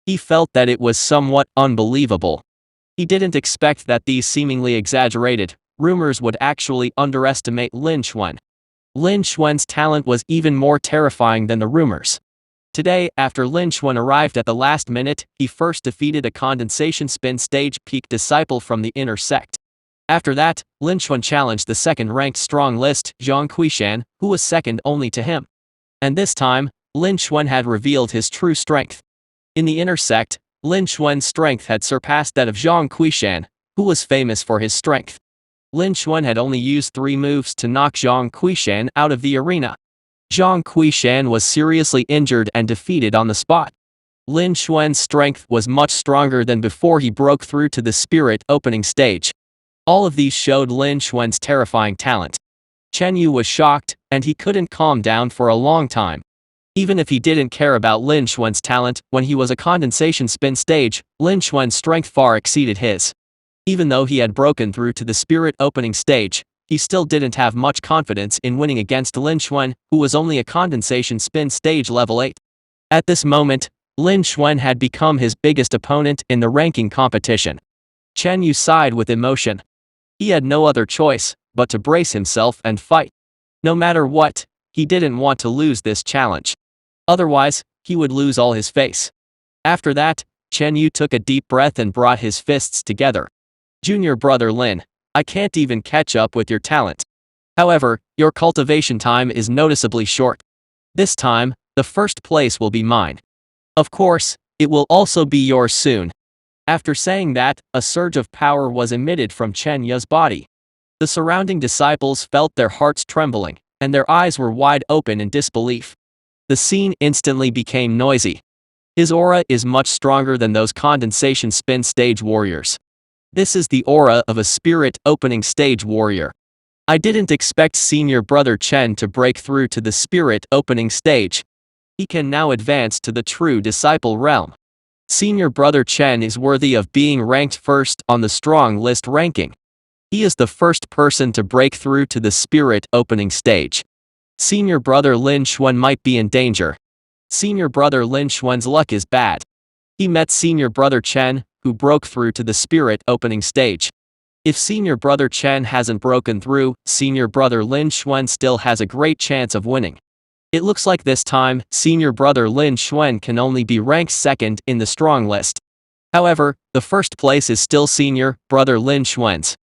S1: He felt that it was somewhat unbelievable. He didn't expect that these seemingly exaggerated rumors would actually underestimate Lin Xuan. Lin Xuan's talent was even more terrifying than the rumors. Today, after Lin Xuan arrived at the last minute, he first defeated a condensation spin stage peak disciple from the inner sect. After that, Lin Xuan challenged the second-ranked strong list, Zhang Quishan, who was second only to him. And this time, Lin Xuan had revealed his true strength. In the inner sect, Lin Xuan's strength had surpassed that of Zhang Quishan, who was famous for his strength. Lin Xuan had only used 3 moves to knock Zhang Quishan out of the arena. Zhang Quishan was seriously injured and defeated on the spot. Lin Xuan's strength was much stronger than before he broke through to the spirit opening stage. All of these showed Lin Xuan's terrifying talent. Chen Yu was shocked, and he couldn't calm down for a long time. Even if he didn't care about Lin Xuan's talent, when he was a condensation spin stage, Lin Xuan's strength far exceeded his. Even though he had broken through to the spirit opening stage, he still didn't have much confidence in winning against Lin Xuan, who was only a condensation spin stage level 8. At this moment, Lin Xuan had become his biggest opponent in the ranking competition. Chen Yu sighed with emotion. He had no other choice but to brace himself and fight. No matter what, he didn't want to lose this challenge. Otherwise, he would lose all his face. After that, Chen Yu took a deep breath and brought his fists together. Junior brother Lin, I can't even catch up with your talent. However, your cultivation time is noticeably short. This time, the first place will be mine. Of course, it will also be yours soon. After saying that, a surge of power was emitted from Chen Yu's body. The surrounding disciples felt their hearts trembling, and their eyes were wide open in disbelief. The scene instantly became noisy. His aura is much stronger than those condensation spin stage warriors. This is the aura of a spirit opening stage warrior. I didn't expect Senior Brother Chen to break through to the spirit opening stage. He can now advance to the true disciple realm. Senior Brother Chen is worthy of being ranked first on the strong list ranking. He is the first person to break through to the spirit opening stage. Senior Brother Lin Xuan might be in danger. Senior Brother Lin Xuan's luck is bad. He met Senior Brother Chen, who broke through to the spirit opening stage. If Senior Brother Chen hasn't broken through, Senior Brother Lin Xuan still has a great chance of winning. It looks like this time, Senior Brother Lin Xuan can only be ranked second in the strong list. However, the first place is still Senior Brother Lin Xuan's.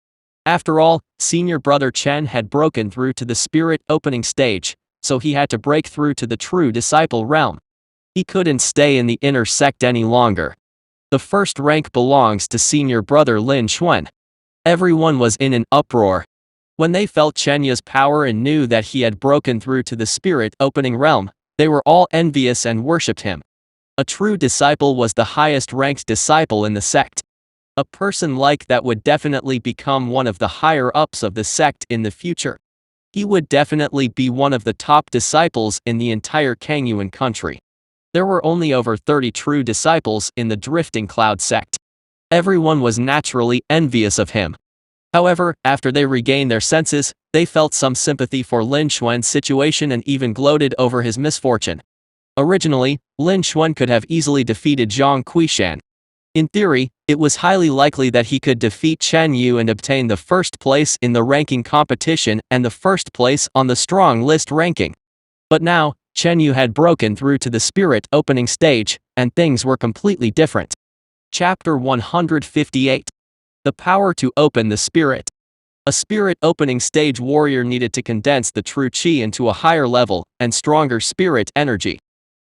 S1: After all, Senior Brother Chen had broken through to the spirit opening stage, so he had to break through to the true disciple realm. He couldn't stay in the inner sect any longer. The first rank belongs to Senior Brother Lin Xuan. Everyone was in an uproar. When they felt Chen Yu's power and knew that he had broken through to the spirit opening realm, they were all envious and worshipped him. A true disciple was the highest ranked disciple in the sect. A person like that would definitely become one of the higher ups of the sect in the future. He would definitely be one of the top disciples in the entire Kangyuan country. There were only over 30 true disciples in the Drifting Cloud sect. Everyone was naturally envious of him. However, after they regained their senses, they felt some sympathy for Lin Xuan's situation and even gloated over his misfortune. Originally, Lin Xuan could have easily defeated Zhang Quishan. In theory, it was highly likely that he could defeat Chen Yu and obtain the first place in the ranking competition and the first place on the strong list ranking. But now, Chen Yu had broken through to the spirit opening stage, and things were completely different. Chapter 158. The power to open the spirit. A spirit opening stage warrior needed to condense the true qi into a higher level and stronger spirit energy.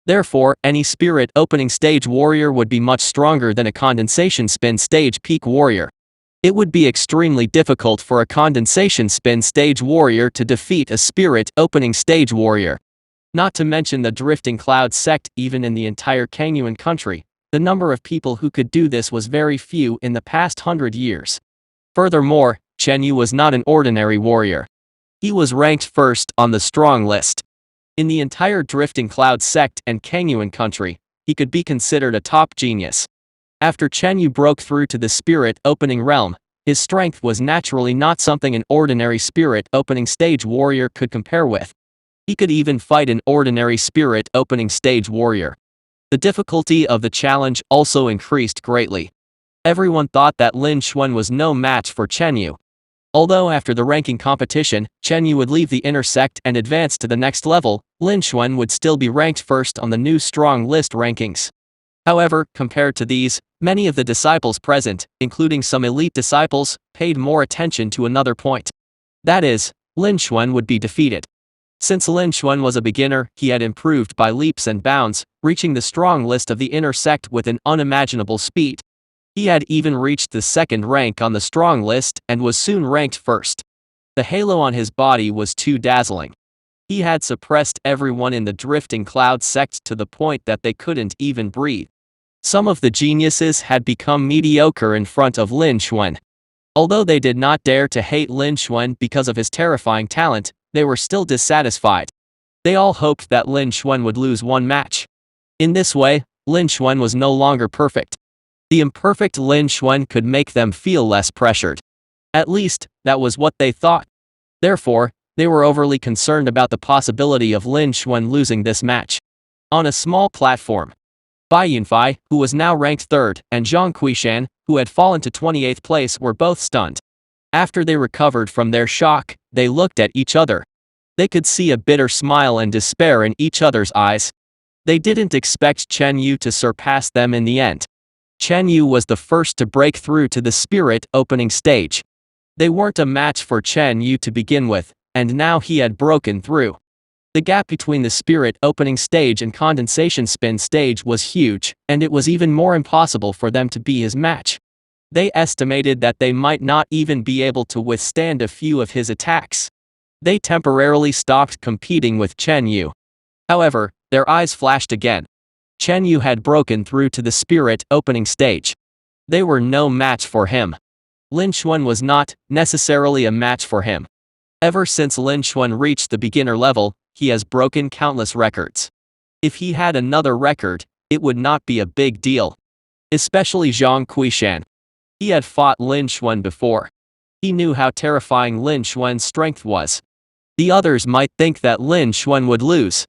S1: Therefore, any spirit opening stage warrior would be much stronger than a condensation spin stage peak warrior. It would be extremely difficult for a condensation spin stage warrior to defeat a spirit opening stage warrior. Not to mention the Drifting Cloud sect. Even in the entire Kangyuan country, the number of people who could do this was very few in the past 100 years. Furthermore, Chen Yu was not an ordinary warrior. He was ranked first on the strong list. In the entire Drifting Cloud sect and Kangyuan country, he could be considered a top genius. After Chen Yu broke through to the spirit opening realm, his strength was naturally not something an ordinary spirit opening stage warrior could compare with. He could even fight an ordinary spirit opening stage warrior. The difficulty of the challenge also increased greatly. Everyone thought that Lin Xuan was no match for Chen Yu. Although after the ranking competition, Chen Yu would leave the inner sect and advance to the next level, Lin Xuan would still be ranked first on the new strong list rankings. However, compared to these, many of the disciples present, including some elite disciples, paid more attention to another point. That is, Lin Xuan would be defeated. Since Lin Xuan was a beginner, he had improved by leaps and bounds, reaching the strong list of the inner sect with an unimaginable speed. He had even reached the second rank on the strong list and was soon ranked first. The halo on his body was too dazzling. He had suppressed everyone in the Drifting Cloud sect to the point that they couldn't even breathe. Some of the geniuses had become mediocre in front of Lin Xuan. Although they did not dare to hate Lin Xuan because of his terrifying talent, they were still dissatisfied. They all hoped that Lin Xuan would lose one match. In this way, Lin Xuan was no longer perfect. The imperfect Lin Xuan could make them feel less pressured. At least, that was what they thought. Therefore, they were overly concerned about the possibility of Lin Xuan losing this match. On a small platform, Bai Yunfei, who was now ranked third, and Zhang Quishan, who had fallen to 28th place, were both stunned. After they recovered from their shock, they looked at each other. They could see a bitter smile and despair in each other's eyes. They didn't expect Chen Yu to surpass them in the end. Chen Yu was the first to break through to the spirit opening stage. They weren't a match for Chen Yu to begin with, and now he had broken through. The gap between the spirit opening stage and condensation spin stage was huge, and it was even more impossible for them to be his match. They estimated that they might not even be able to withstand a few of his attacks. They temporarily stopped competing with Chen Yu. However, their eyes flashed again. Chen Yu had broken through to the spirit opening stage. They were no match for him. Lin Xuan was not necessarily a match for him. Ever since Lin Xuan reached the beginner level, he has broken countless records. If he had another record, it would not be a big deal. Especially Zhang Qiushan. He had fought Lin Xuan before. He knew how terrifying Lin Xuan's strength was. The others might think that Lin Xuan would lose.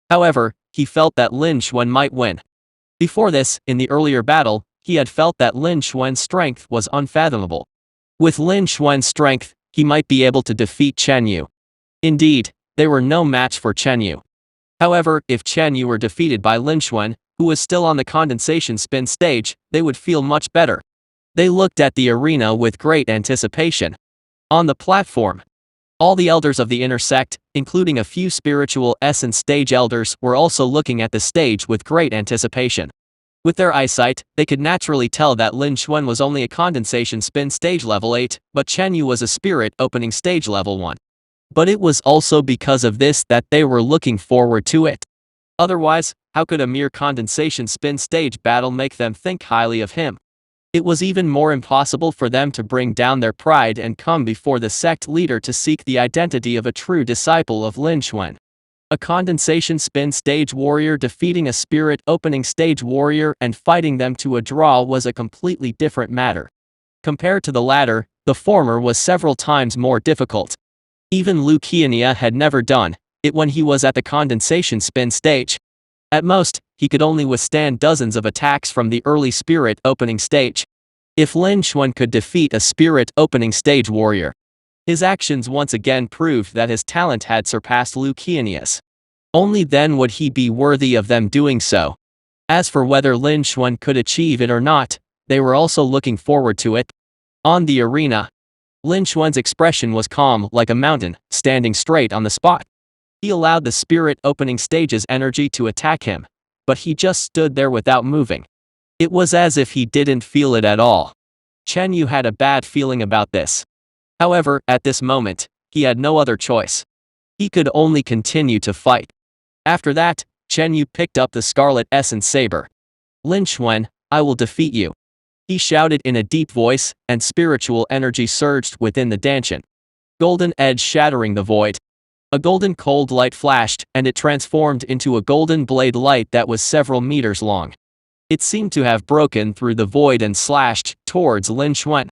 S1: However, he felt that Lin Xuan might win. Before this, in the earlier battle, he had felt that Lin Xuan's strength was unfathomable. With Lin Xuan's strength, he might be able to defeat Chen Yu. Indeed, they were no match for Chen Yu. However, if Chen Yu were defeated by Lin Xuan, who was still on the condensation spin stage, they would feel much better. They looked at the arena with great anticipation. On the platform, all the elders of the inner sect, including a few spiritual essence stage elders, were also looking at the stage with great anticipation. With their eyesight, they could naturally tell that Lin Xuan was only a condensation spin stage level 8, but Chen Yu was a spirit opening stage level 1. But it was also because of this that they were looking forward to it. Otherwise, how could a mere condensation spin stage battle make them think highly of him? It was even more impossible for them to bring down their pride and come before the sect leader to seek the identity of a true disciple of Lin Xuan. A condensation spin stage warrior defeating a spirit opening stage warrior and fighting them to a draw was a completely different matter. Compared to the latter, the former was several times more difficult. Even Lu Qiannia had never done it when he was at the condensation spin stage. At most, he could only withstand dozens of attacks from the early spirit opening stage. If Lin Xuan could defeat a spirit opening stage warrior, his actions once again proved that his talent had surpassed Lu Qiannia's. Only then would he be worthy of them doing so. As for whether Lin Xuan could achieve it or not, they were also looking forward to it. On the arena, Lin Xuan's expression was calm like a mountain, standing straight on the spot. He allowed the spirit opening stage's energy to attack him, but he just stood there without moving. It was as if he didn't feel it at all. Chen Yu had a bad feeling about this. However, at this moment, he had no other choice. He could only continue to fight. After that, Chen Yu picked up the Scarlet Essence Saber. Lin Xuan, I will defeat you. He shouted in a deep voice, and spiritual energy surged within the Danshan. Golden edge shattering the void. A golden cold light flashed, and it transformed into a golden blade light that was several meters long. It seemed to have broken through the void and slashed towards Lin Xuan.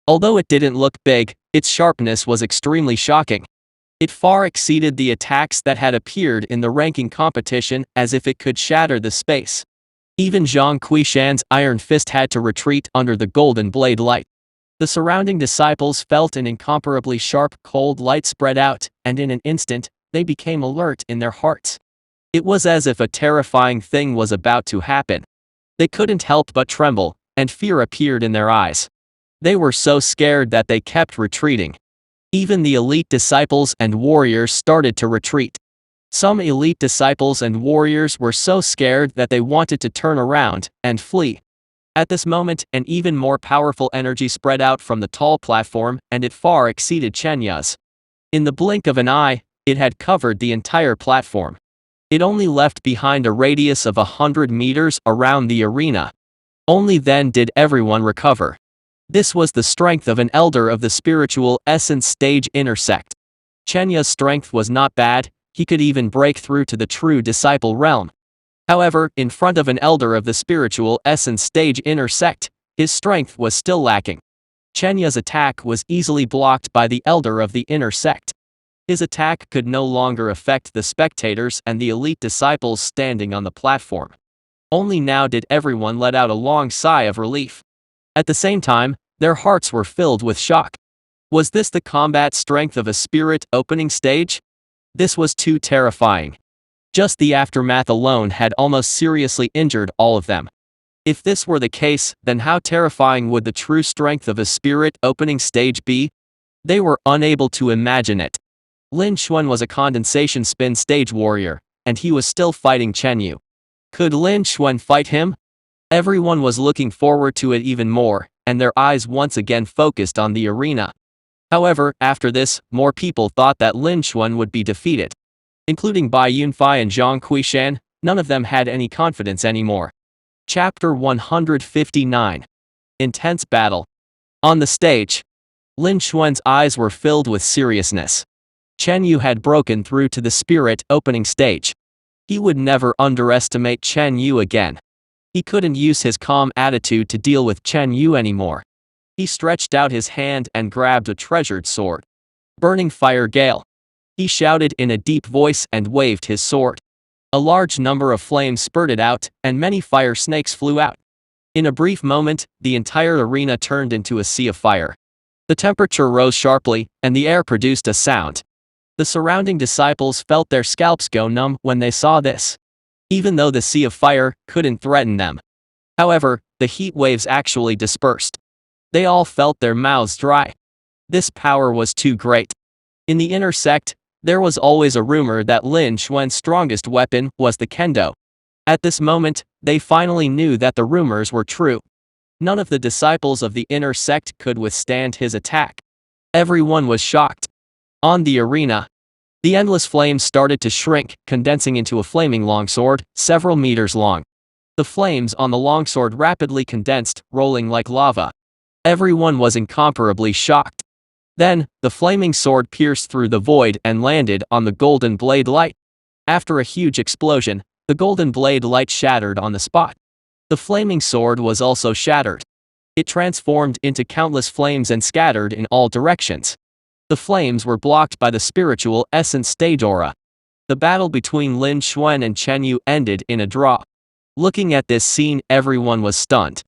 S1: Although it didn't look big, its sharpness was extremely shocking. It far exceeded the attacks that had appeared in the ranking competition, as if it could shatter the space. Even Zhang Qiushan's iron fist had to retreat under the golden blade light. The surrounding disciples felt an incomparably sharp cold light spread out, and in an instant, they became alert in their hearts. It was as if a terrifying thing was about to happen. They couldn't help but tremble, and fear appeared in their eyes. They were so scared that they kept retreating. Even the elite disciples and warriors started to retreat. Some elite disciples and warriors were so scared that they wanted to turn around and flee. At this moment, an even more powerful energy spread out from the tall platform, and it far exceeded Chen Yu's. In the blink of an eye, it had covered the entire platform. It only left behind a radius of 100 meters around the arena. Only then did everyone recover. This was the strength of an elder of the spiritual essence stage inner sect. Chen Yu's strength was not bad, he could even break through to the true disciple realm. However, in front of an elder of the spiritual essence stage inner sect, his strength was still lacking. Chen Yu's attack was easily blocked by the elder of the inner sect. His attack could no longer affect the spectators and the elite disciples standing on the platform. Only now did everyone let out a long sigh of relief. At the same time, their hearts were filled with shock. Was this the combat strength of a spirit opening stage? This was too terrifying. Just the aftermath alone had almost seriously injured all of them. If this were the case, then how terrifying would the true strength of a spirit opening stage be? They were unable to imagine it. Lin Xuan was a condensation spin stage warrior, and he was still fighting Chen Yu. Could Lin Xuan fight him? Everyone was looking forward to it even more, and their eyes once again focused on the arena. However, after this, more people thought that Lin Xuan would be defeated. Including Bai Yunfei and Zhang Qiushan, None of them had any confidence anymore. Chapter 159. Intense Battle. On the stage, Lin Xuan's eyes were filled with seriousness. Chen Yu had broken through to the spirit opening stage. He would never underestimate Chen Yu again. He couldn't use his calm attitude to deal with Chen Yu anymore. He stretched out his hand and grabbed a treasured sword. Burning Fire Gale. He shouted in a deep voice and waved his sword. A large number of flames spurted out, and many fire snakes flew out. In a brief moment, the entire arena turned into a sea of fire. The temperature rose sharply, and the air produced a sound. The surrounding disciples felt their scalps go numb when they saw this. Even though the sea of fire couldn't threaten them. However, the heat waves actually dispersed. They all felt their mouths dry. This power was too great. In the inner sect, there was always a rumor that Lin Xuan's strongest weapon was the kendo. At this moment, they finally knew that the rumors were true. None of the disciples of the inner sect could withstand his attack. Everyone was shocked. On the arena, the endless flames started to shrink, condensing into a flaming longsword, several meters long. The flames on the longsword rapidly condensed, rolling like lava. Everyone was incomparably shocked. Then, the flaming sword pierced through the void and landed on the golden blade light. After a huge explosion, the golden blade light shattered on the spot. The flaming sword was also shattered. It transformed into countless flames and scattered in all directions. The flames were blocked by the spiritual essence stage aura. The battle between Lin Xuan and Chen Yu ended in a draw. Looking at this scene, everyone was stunned.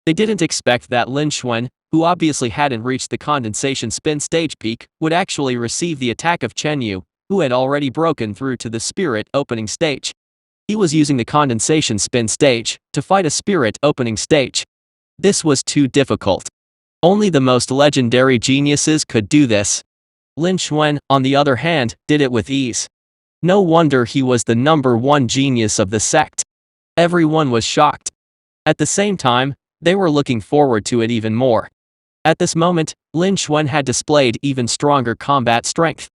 S1: They didn't expect that Lin Xuan, who obviously hadn't reached the condensation spin stage peak, would actually receive the attack of Chen Yu, who had already broken through to the spirit opening stage. He was using the condensation spin stage to fight a spirit opening stage. This was too difficult. Only the most legendary geniuses could do this. Lin Xuan, on the other hand, did it with ease. No wonder he was the #1 genius of the sect. Everyone was shocked. At the same time, they were looking forward to it even more. At this moment, Lin Xuan had displayed even stronger combat strength.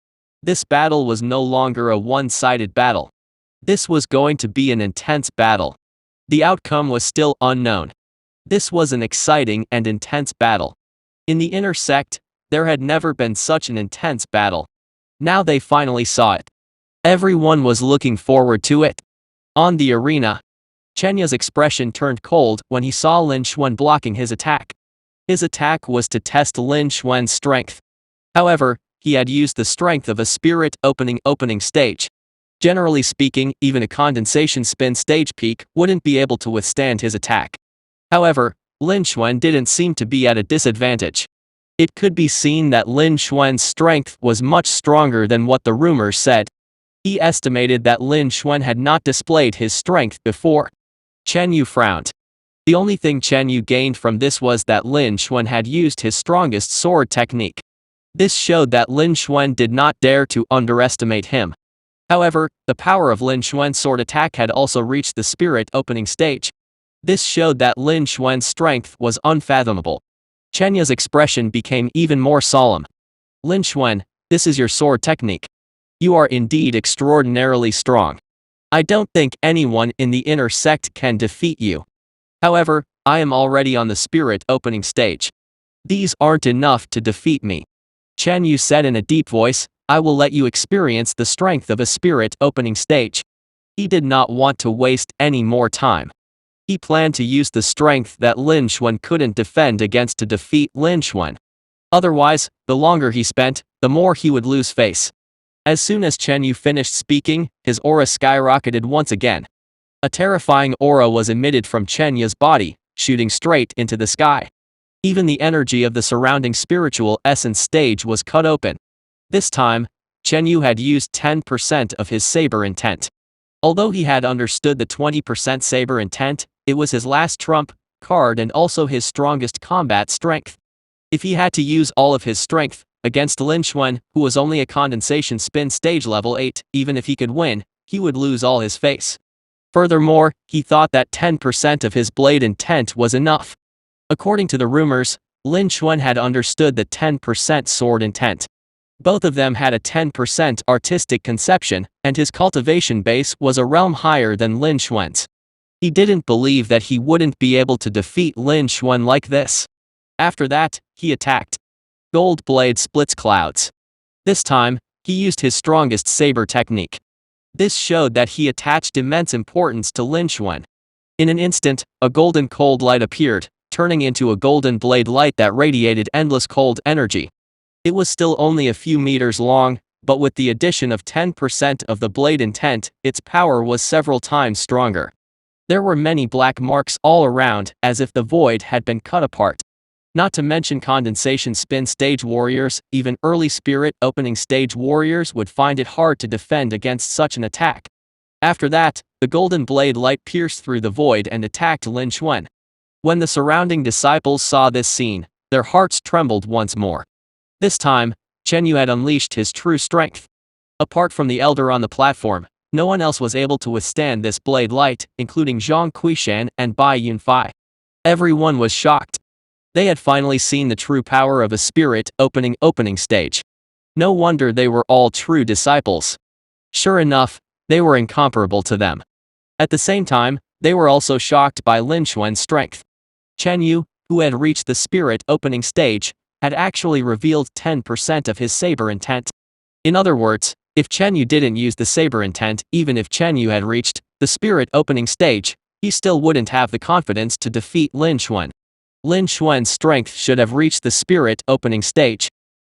S1: This battle was no longer a one-sided battle. This was going to be an intense battle. The outcome was still unknown. This was an exciting and intense battle. In the inner sect, there had never been such an intense battle. Now they finally saw it. Everyone was looking forward to it. On the arena, Chen Yu's expression turned cold when he saw Lin Xuan blocking his attack. His attack was to test Lin Xuan's strength. However, he had used the strength of a spirit opening stage. Generally speaking, even a condensation spin stage peak wouldn't be able to withstand his attack. However, Lin Xuan didn't seem to be at a disadvantage. It could be seen that Lin Xuan's strength was much stronger than what the rumors said. He estimated that Lin Xuan had not displayed his strength before. Chen Yu frowned. The only thing Chen Yu gained from this was that Lin Xuan had used his strongest sword technique. This showed that Lin Xuan did not dare to underestimate him. However, the power of Lin Xuan's sword attack had also reached the spirit opening stage. This showed that Lin Xuan's strength was unfathomable. Chen Yu's expression became even more solemn. Lin Xuan, this is your sword technique. You are indeed extraordinarily strong. I don't think anyone in the inner sect can defeat you. However, I am already on the spirit opening stage. These aren't enough to defeat me. Chen Yu said in a deep voice, I will let you experience the strength of a spirit opening stage. He did not want to waste any more time. He planned to use the strength that Lin Xuan couldn't defend against to defeat Lin Xuan. Otherwise, the longer he spent, the more he would lose face. As soon as Chen Yu finished speaking, his aura skyrocketed once again. A terrifying aura was emitted from Chen Yu's body, shooting straight into the sky. Even the energy of the surrounding spiritual essence stage was cut open. This time, Chen Yu had used 10% of his saber intent. Although he had understood the 20% saber intent, it was his last trump card and also his strongest combat strength. If he had to use all of his strength against Lin Xuan, who was only a condensation spin stage level 8, even if he could win, he would lose all his face. Furthermore, he thought that 10% of his blade intent was enough. According to the rumors, Lin Xuan had understood the 10% sword intent. Both of them had a 10% artistic conception, and his cultivation base was a realm higher than Lin Xuan's. He didn't believe that he wouldn't be able to defeat Lin Xuan like this. After that, he attacked. Gold Blade splits clouds. This time, he used his strongest saber technique. This showed that he attached immense importance to Lin Xuan. In an instant, a golden cold light appeared, turning into a golden blade light that radiated endless cold energy. It was still only a few meters long, but with the addition of 10% of the blade intent, its power was several times stronger. There were many black marks all around, as if the void had been cut apart. Not to mention condensation spin stage warriors, even early spirit opening stage warriors would find it hard to defend against such an attack. After that, the golden blade light pierced through the void and attacked Lin Xuan. When the surrounding disciples saw this scene, their hearts trembled once more. This time, Chen Yu had unleashed his true strength. Apart from the elder on the platform, no one else was able to withstand this blade light, including Zhang Quishan and Bai Yunfei. Everyone was shocked. They had finally seen the true power of a spirit opening stage. No wonder they were all true disciples. Sure enough, they were incomparable to them. At the same time, they were also shocked by Lin Xuan's strength. Chen Yu, who had reached the spirit opening stage, had actually revealed 10% of his saber intent. In other words, if Chen Yu didn't use the saber intent, even if Chen Yu had reached the spirit opening stage, he still wouldn't have the confidence to defeat Lin Xuan. Lin Xuan's strength should have reached the spirit opening stage.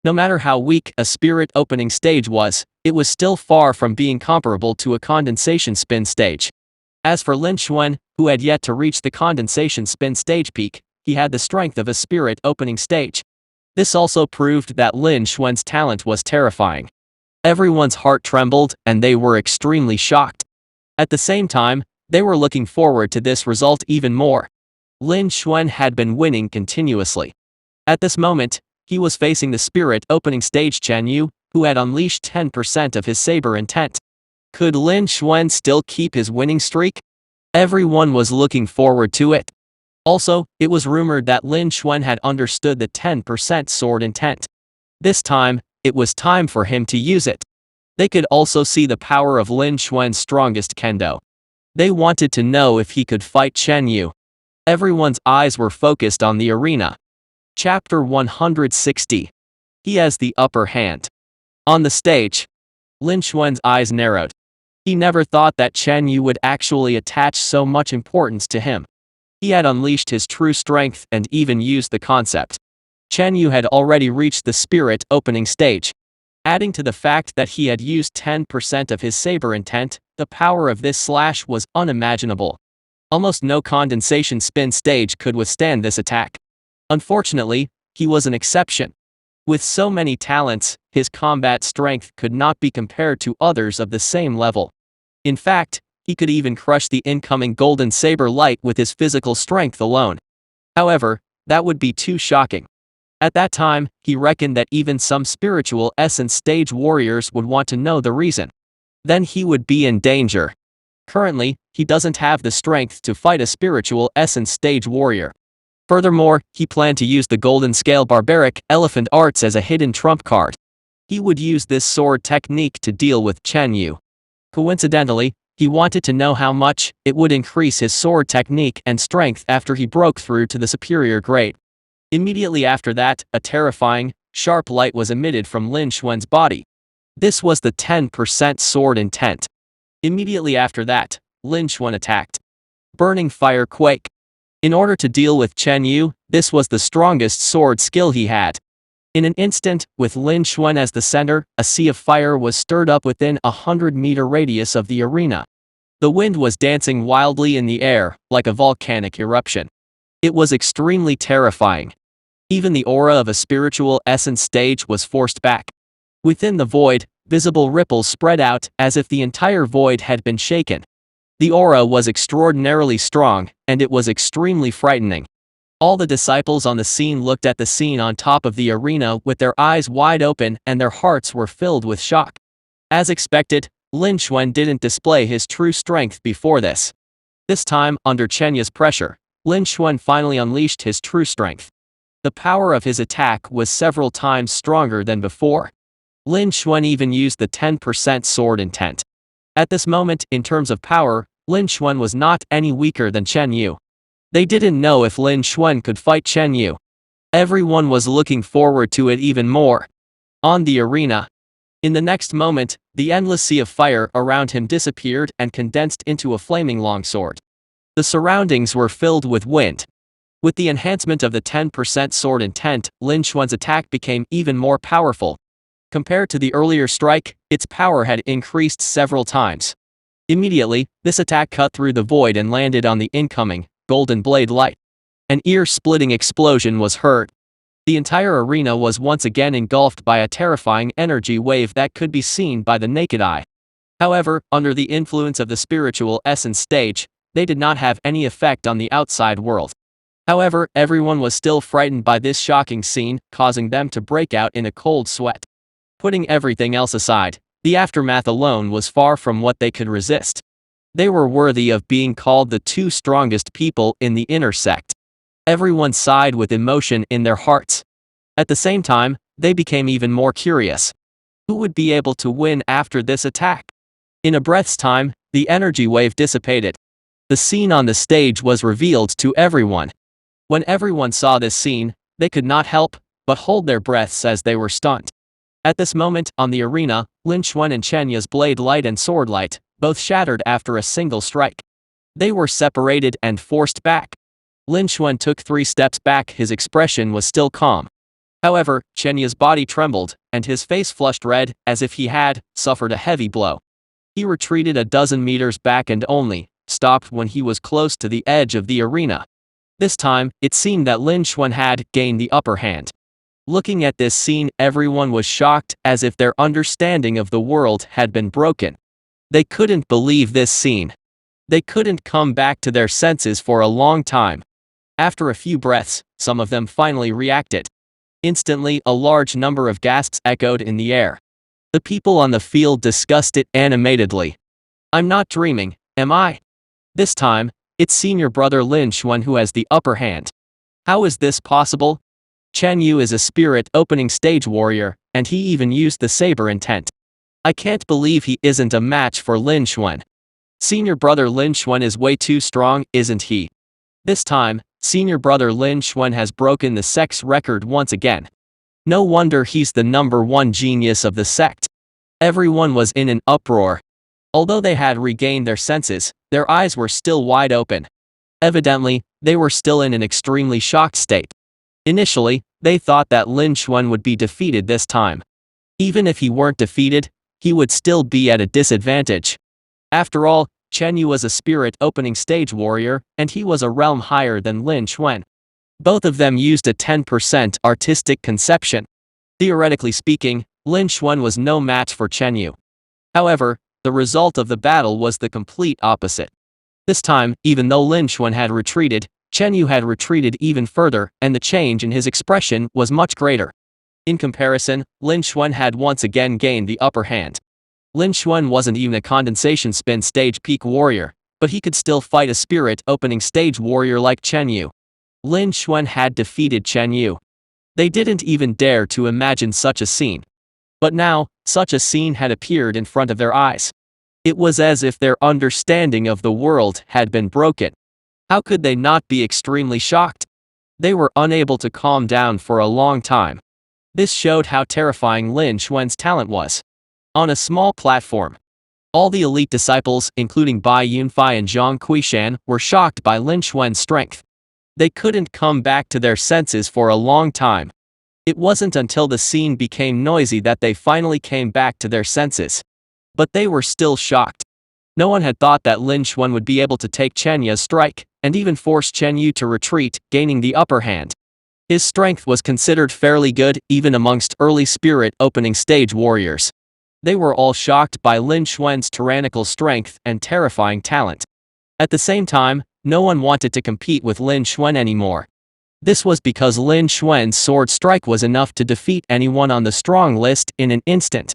S1: No matter how weak a spirit opening stage was, it was still far from being comparable to a condensation spin stage. As for Lin Xuan, who had yet to reach the condensation spin stage peak, he had the strength of a spirit opening stage. This also proved that Lin Xuan's talent was terrifying. Everyone's heart trembled, and they were extremely shocked. At the same time, they were looking forward to this result even more. Lin Xuan had been winning continuously. At this moment, he was facing the spirit opening stage Chen Yu, who had unleashed 10% of his saber intent. Could Lin Xuan still keep his winning streak? Everyone was looking forward to it. Also, it was rumored that Lin Xuan had understood the 10% sword intent. This time, it was time for him to use it. They could also see the power of Lin Xuan's strongest kendo. They wanted to know if he could fight Chen Yu. Everyone's eyes were focused on the arena. Chapter 160. He has the upper hand. On the stage, Lin Xuan's eyes narrowed. He never thought that Chen Yu would actually attach so much importance to him. He had unleashed his true strength and even used the concept. Chen Yu had already reached the spirit opening stage. Adding to the fact that he had used 10% of his saber intent, the power of this slash was unimaginable. Almost no condensation spin stage could withstand this attack. Unfortunately, he was an exception. With so many talents, his combat strength could not be compared to others of the same level. In fact, he could even crush the incoming golden saber light with his physical strength alone. However, that would be too shocking. At that time, he reckoned that even some spiritual essence stage warriors would want to know the reason. Then he would be in danger. Currently, he doesn't have the strength to fight a spiritual essence stage warrior. Furthermore, he planned to use the Golden Scale Barbaric Elephant Arts as a hidden trump card. He would use this sword technique to deal with Chen Yu. Coincidentally, he wanted to know how much it would increase his sword technique and strength after he broke through to the superior grade. Immediately after that, a terrifying, sharp light was emitted from Lin Xuan's body. This was the 10% sword intent. Immediately after that, Lin Xuan attacked. Burning Fire Quake. In order to deal with Chen Yu, this was the strongest sword skill he had. In an instant, with Lin Xuan as the center, a sea of fire was stirred up within a 100-meter radius of the arena. The wind was dancing wildly in the air, like a volcanic eruption. It was extremely terrifying. Even the aura of a spiritual essence stage was forced back. Within the void, visible ripples spread out as if the entire void had been shaken. The aura was extraordinarily strong, and it was extremely frightening. All the disciples on the scene looked at the scene on top of the arena with their eyes wide open and their hearts were filled with shock. As expected, Lin Xuan didn't display his true strength before this. This time, under Chen Yu's pressure, Lin Xuan finally unleashed his true strength. The power of his attack was several times stronger than before. Lin Xuan even used the 10% sword intent. At this moment, in terms of power, Lin Xuan was not any weaker than Chen Yu. They didn't know if Lin Xuan could fight Chen Yu. Everyone was looking forward to it even more. On the arena. In the next moment, the endless sea of fire around him disappeared and condensed into a flaming longsword. The surroundings were filled with wind. With the enhancement of the 10% sword intent, Lin Xuan's attack became even more powerful. Compared to the earlier strike, its power had increased several times. Immediately, this attack cut through the void and landed on the incoming golden blade light. An ear-splitting explosion was heard. The entire arena was once again engulfed by a terrifying energy wave that could be seen by the naked eye. However, under the influence of the spiritual essence stage, they did not have any effect on the outside world. However, everyone was still frightened by this shocking scene, causing them to break out in a cold sweat. Putting everything else aside, the aftermath alone was far from what they could resist. They were worthy of being called the two strongest people in the inner sect. Everyone sighed with emotion in their hearts. At the same time, they became even more curious. Who would be able to win after this attack? In a breath's time, the energy wave dissipated. The scene on the stage was revealed to everyone. When everyone saw this scene, they could not help but hold their breaths as they were stunned. At this moment, on the arena, Lin Xuan and Chen Yu's blade light and sword light both shattered after a single strike. They were separated and forced back. Lin Xuan took 3 steps back. His expression was still calm. However, Chen Yu's body trembled, and his face flushed red, as if he had suffered a heavy blow. He retreated a dozen meters back and only stopped when he was close to the edge of the arena. This time, it seemed that Lin Xuan had gained the upper hand. Looking at this scene, everyone was shocked, as if their understanding of the world had been broken. They couldn't believe this scene. They couldn't come back to their senses for a long time. After a few breaths, some of them finally reacted. Instantly, a large number of gasps echoed in the air. The people on the field discussed it animatedly. I'm not dreaming, am I? This time, it's senior brother Lin Xuan who has the upper hand. How is this possible? Chen Yu is a spirit opening stage warrior, and he even used the saber intent. I can't believe he isn't a match for Lin Xuan. Senior brother Lin Xuan is way too strong, isn't he? This time, senior brother Lin Xuan has broken the sect's record once again. No wonder he's the #1 genius of the sect. Everyone was in an uproar. Although they had regained their senses, their eyes were still wide open. Evidently, they were still in an extremely shocked state. Initially, they thought that Lin Xuan would be defeated this time. Even if he weren't defeated, he would still be at a disadvantage. After all, Chen Yu was a spirit opening stage warrior, and he was a realm higher than Lin Xuan. Both of them used a 10% artistic conception. Theoretically speaking, Lin Xuan was no match for Chen Yu. However, the result of the battle was the complete opposite. This time, even though Lin Xuan had retreated, Chen Yu had retreated even further, and the change in his expression was much greater. In comparison, Lin Xuan had once again gained the upper hand. Lin Xuan wasn't even a condensation spin stage peak warrior, but he could still fight a spirit opening stage warrior like Chen Yu. Lin Xuan had defeated Chen Yu. They didn't even dare to imagine such a scene. But now, such a scene had appeared in front of their eyes. It was as if their understanding of the world had been broken. How could they not be extremely shocked? They were unable to calm down for a long time. This showed how terrifying Lin Xuan's talent was. On a small platform, all the elite disciples, including Bai Yunfei and Zhang Quishan, were shocked by Lin Xuan's strength. They couldn't come back to their senses for a long time. It wasn't until the scene became noisy that they finally came back to their senses. But they were still shocked. No one had thought that Lin Xuan would be able to take Chen Yu's strike, and even force Chen Yu to retreat, gaining the upper hand. His strength was considered fairly good, even amongst early spirit opening stage warriors. They were all shocked by Lin Xuan's tyrannical strength and terrifying talent. At the same time, no one wanted to compete with Lin Xuan anymore. This was because Lin Xuan's sword strike was enough to defeat anyone on the strong list in an instant.